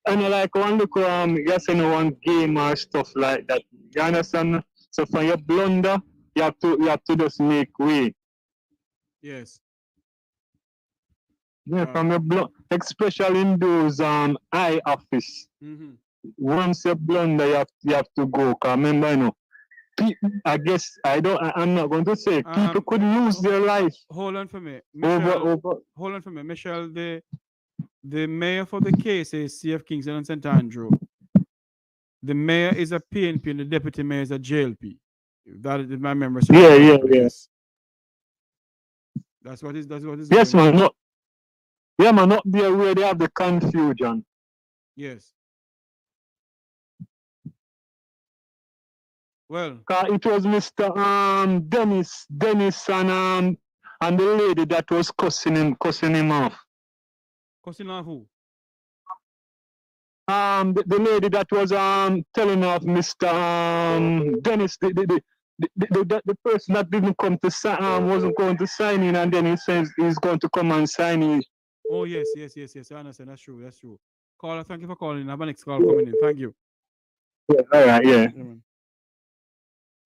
[SPEAKER 7] And like one look you say no one game or stuff like that. You understand? So for your blunder, you have to just make way.
[SPEAKER 2] Yes.
[SPEAKER 7] Yeah, from your especially in those eye office.
[SPEAKER 2] Mm-hmm.
[SPEAKER 7] Once you blunder, you have to go. Cause remember, you know, I guess I'm not going to say people could lose their life.
[SPEAKER 2] Hold on for me, Michelle.
[SPEAKER 7] Over.
[SPEAKER 2] Hold on for me, Michelle. The mayor for the case is CF Kingston and St. Andrew. The mayor is a PNP and the deputy mayor is a JLP. If that is my memory serves
[SPEAKER 7] Yeah,
[SPEAKER 2] me
[SPEAKER 7] yeah,
[SPEAKER 2] correctly,
[SPEAKER 7] yeah.
[SPEAKER 2] yes. That's what is
[SPEAKER 7] Yes,
[SPEAKER 2] going on.
[SPEAKER 7] man. No, yeah, man. Not there where they have the confusion.
[SPEAKER 2] Yes. Well,
[SPEAKER 7] It was Mr. Dennis and the lady that was cussing him off.
[SPEAKER 2] cussing off who?
[SPEAKER 7] The lady that was telling off Mr. Dennis, the person that didn't come to sign wasn't going to sign in, and then he says he's going to come and sign in.
[SPEAKER 2] Oh yes. I understand. That's true. Caller, thank you for calling. I have a next call coming in. Thank you.
[SPEAKER 7] Yeah, all right, yeah.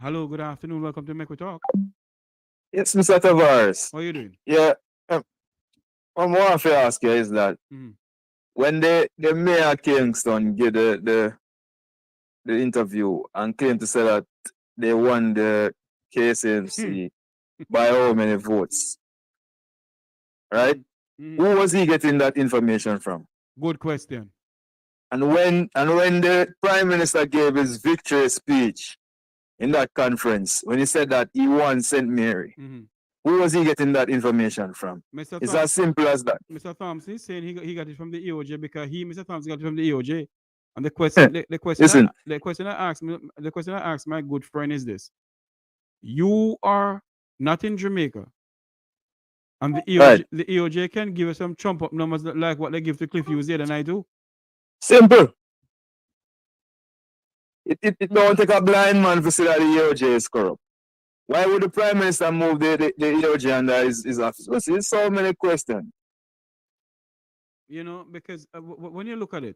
[SPEAKER 2] Hello, good afternoon. Welcome to Make We Talk.
[SPEAKER 8] Yes, Mr. Tavares.
[SPEAKER 2] How are you doing?
[SPEAKER 8] Yeah. What I want to ask you is that when the mayor Kingston give the interview and claim to say that they won the KCMC by how many votes, right? Who was he getting that information from?
[SPEAKER 2] Good question.
[SPEAKER 8] And when the Prime Minister gave his victory speech in that conference, when he said that he won St. Mary, who was he getting that information from? It's as simple as that.
[SPEAKER 2] Mr. Thompson is saying he got it from the EOJ because Mr. Thompson, got it from the EOJ. And the question, the question I asked my good friend is this: you are not in Jamaica, and the EOJ can give us some trump up numbers like what they give to Cliff Hughes and I do.
[SPEAKER 8] Simple. It don't take a blind man to see that the EOJ is corrupt. Why would the Prime Minister move the EOJ under his office? There's so many questions.
[SPEAKER 2] You know, because when you look at it,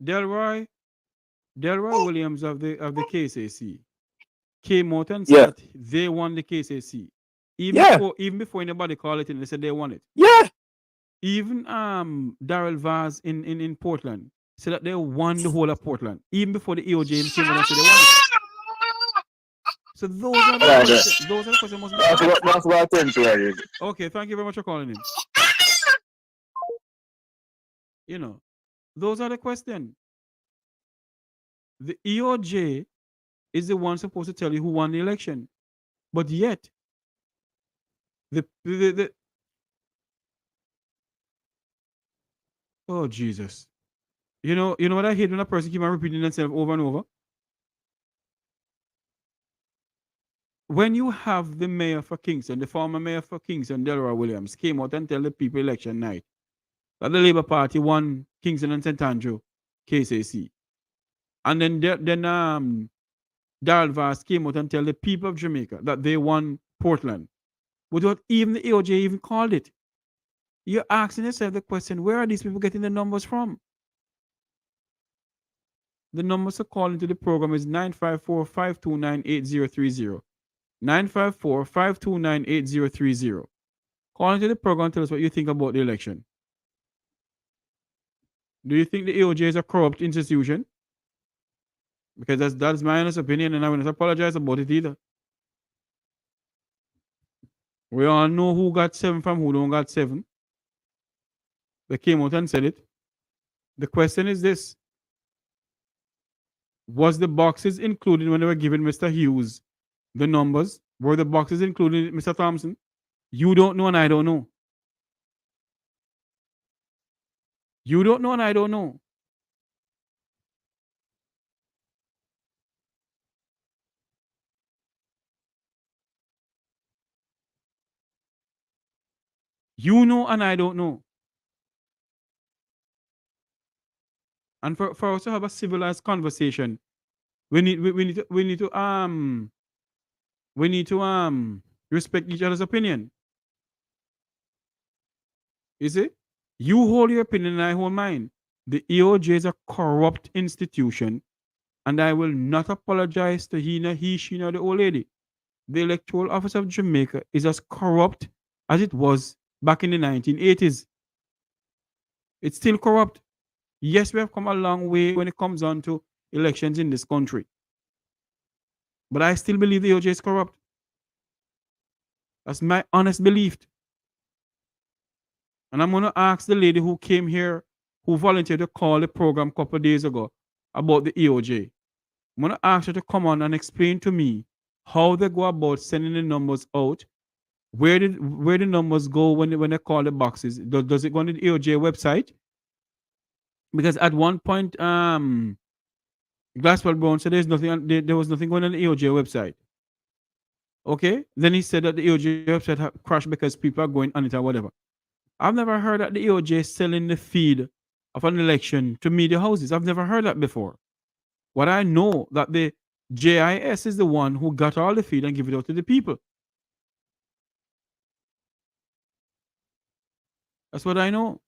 [SPEAKER 2] Delroy Williams of the KCC came out and said that they won the KCC. Even before anybody called it in, they said they won it.
[SPEAKER 8] Yeah.
[SPEAKER 2] Even Darrell Vaz in Portland said that they won the whole of Portland. Even before the EOJ came out and said they won it. So those are the questions. Those are the questions must be asked.
[SPEAKER 8] That's what I think to.
[SPEAKER 2] Okay, thank you very much for calling in. You know, those are the questions. The EOJ is the one supposed to tell you who won the election, but yet the oh Jesus, you know what I hate when a person keep on repeating themselves over and over. When you have the mayor for Kingston, the former mayor for Kingston, Delroy Williams, came out and tell the people election night that the Labour Party won Kingston and St. Andrew KCC. And then Darrell Vaz came out and tell the people of Jamaica that they won Portland without even the EOJ even called it. You're asking yourself the question, where are these people getting the numbers from? The numbers to call into the program is 954-529-8030. 954-529-8030. Call into the program and tell us what you think about the election. Do you think the EOJ is a corrupt institution? Because that's my honest opinion, and I will not apologize about it either. We all know who got 7 from who don't got 7. They came out and said it. The question is this: was the boxes included when they were giving Mr. Hughes the numbers? Were the boxes included, Mr. Thompson? You don't know and I don't know. You don't know and I don't know. You know and I don't know. And for us to have a civilized conversation, we need to respect each other's opinion. You see? You hold your opinion and I hold mine. The EOJ is a corrupt institution, and I will not apologize to he, she, nor the old lady. The Electoral Office of Jamaica is as corrupt as it was back in the 1980s. It's still corrupt. Yes, we have come a long way when it comes on to elections in this country. But I still believe the EOJ is corrupt. That's my honest belief. And I'm going to ask the lady who came here, who volunteered to call the program a couple of days ago about the EOJ. I'm going to ask her to come on and explain to me how they go about sending the numbers out. Where the numbers go when they call the boxes? Does it go on the EOJ website? Because at one point, Glasswell Brown said there was nothing going on the EOJ website. Okay? Then he said that the EOJ website crashed because people are going on it or whatever. I've never heard that the EOJ is selling the feed of an election to media houses. I've never heard that before. What I know that the JIS is the one who got all the feed and give it out to the people. That's what I know.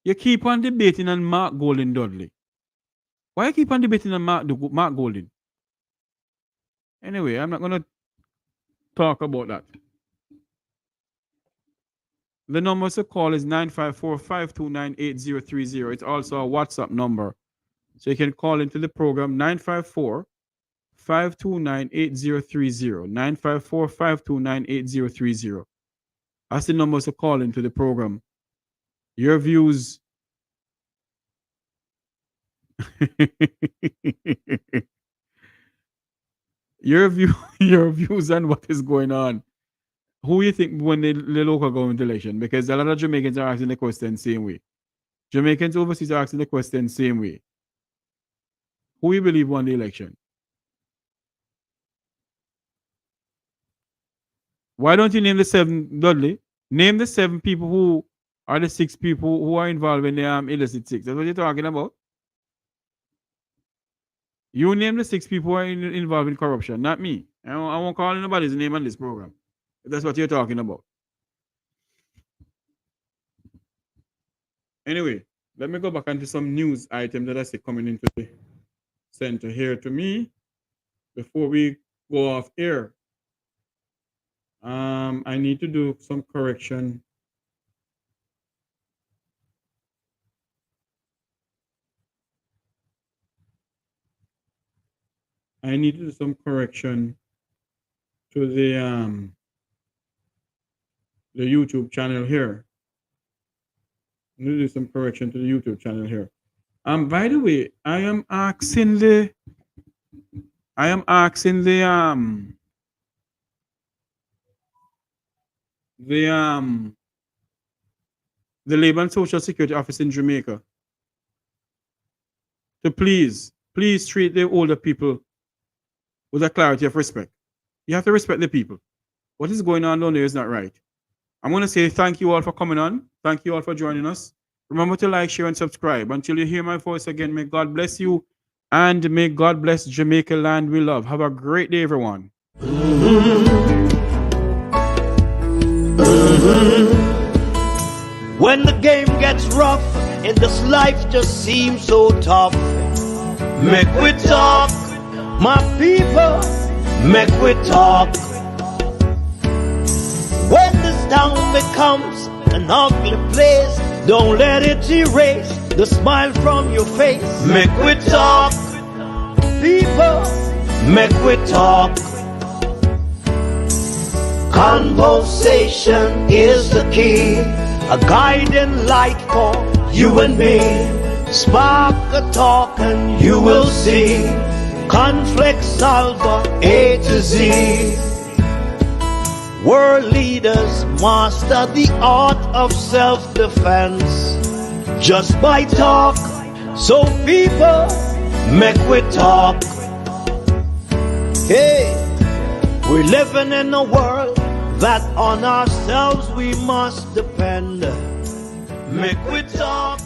[SPEAKER 2] You keep on debating on Mark Golden, Dudley. Why you keep on debating on Mark Golden? Anyway, I'm not going to talk about that. The number to call is 954-529-8030. It's also a WhatsApp number. So you can call into the program 954-529-8030. 954-529-8030. That's the number to call into the program. Your views. Your views on what is going on. Who you think won the local government election? Because a lot of Jamaicans are asking the question the same way. Jamaicans overseas are asking the question the same way. Who you believe won the election? Why don't you name the 7, Dudley? Name the 7 people who are the 6 people who are involved in the illicit 6. That's what you're talking about. You name the 6 people who are involved in corruption, not me. I won't call anybody's name on this program. If that's what you're talking about. Anyway, let me go back into some news items that I see coming into the center here to me before we go off air. I need to do some correction. I need to do some correction to the YouTube channel here. I need to do some correction to the YouTube channel here. By the way, I am asking the Labor and Social Security Office in Jamaica to please treat the older people with a clarity of respect. You have to respect the people. What is going on down there is not right. I'm going to say thank you all for coming on. Thank you all for joining us. Remember to like, share, and subscribe. Until you hear my voice again, may God bless you and may God bless Jamaica land we love. Have a great day, everyone.
[SPEAKER 1] When the game gets rough and this life just seems so tough, make we talk, my people, make we talk. When this town becomes an ugly place, don't let it erase the smile from your face. Make we talk, people, make we talk. Conversation is the key, a guiding light for you and me. Spark a talk and you will see. Conflict solver A to Z. World leaders master the art of self-defense just by talk. So people, make we talk. Hey, We're living in a world that on ourselves we must depend. Make we talk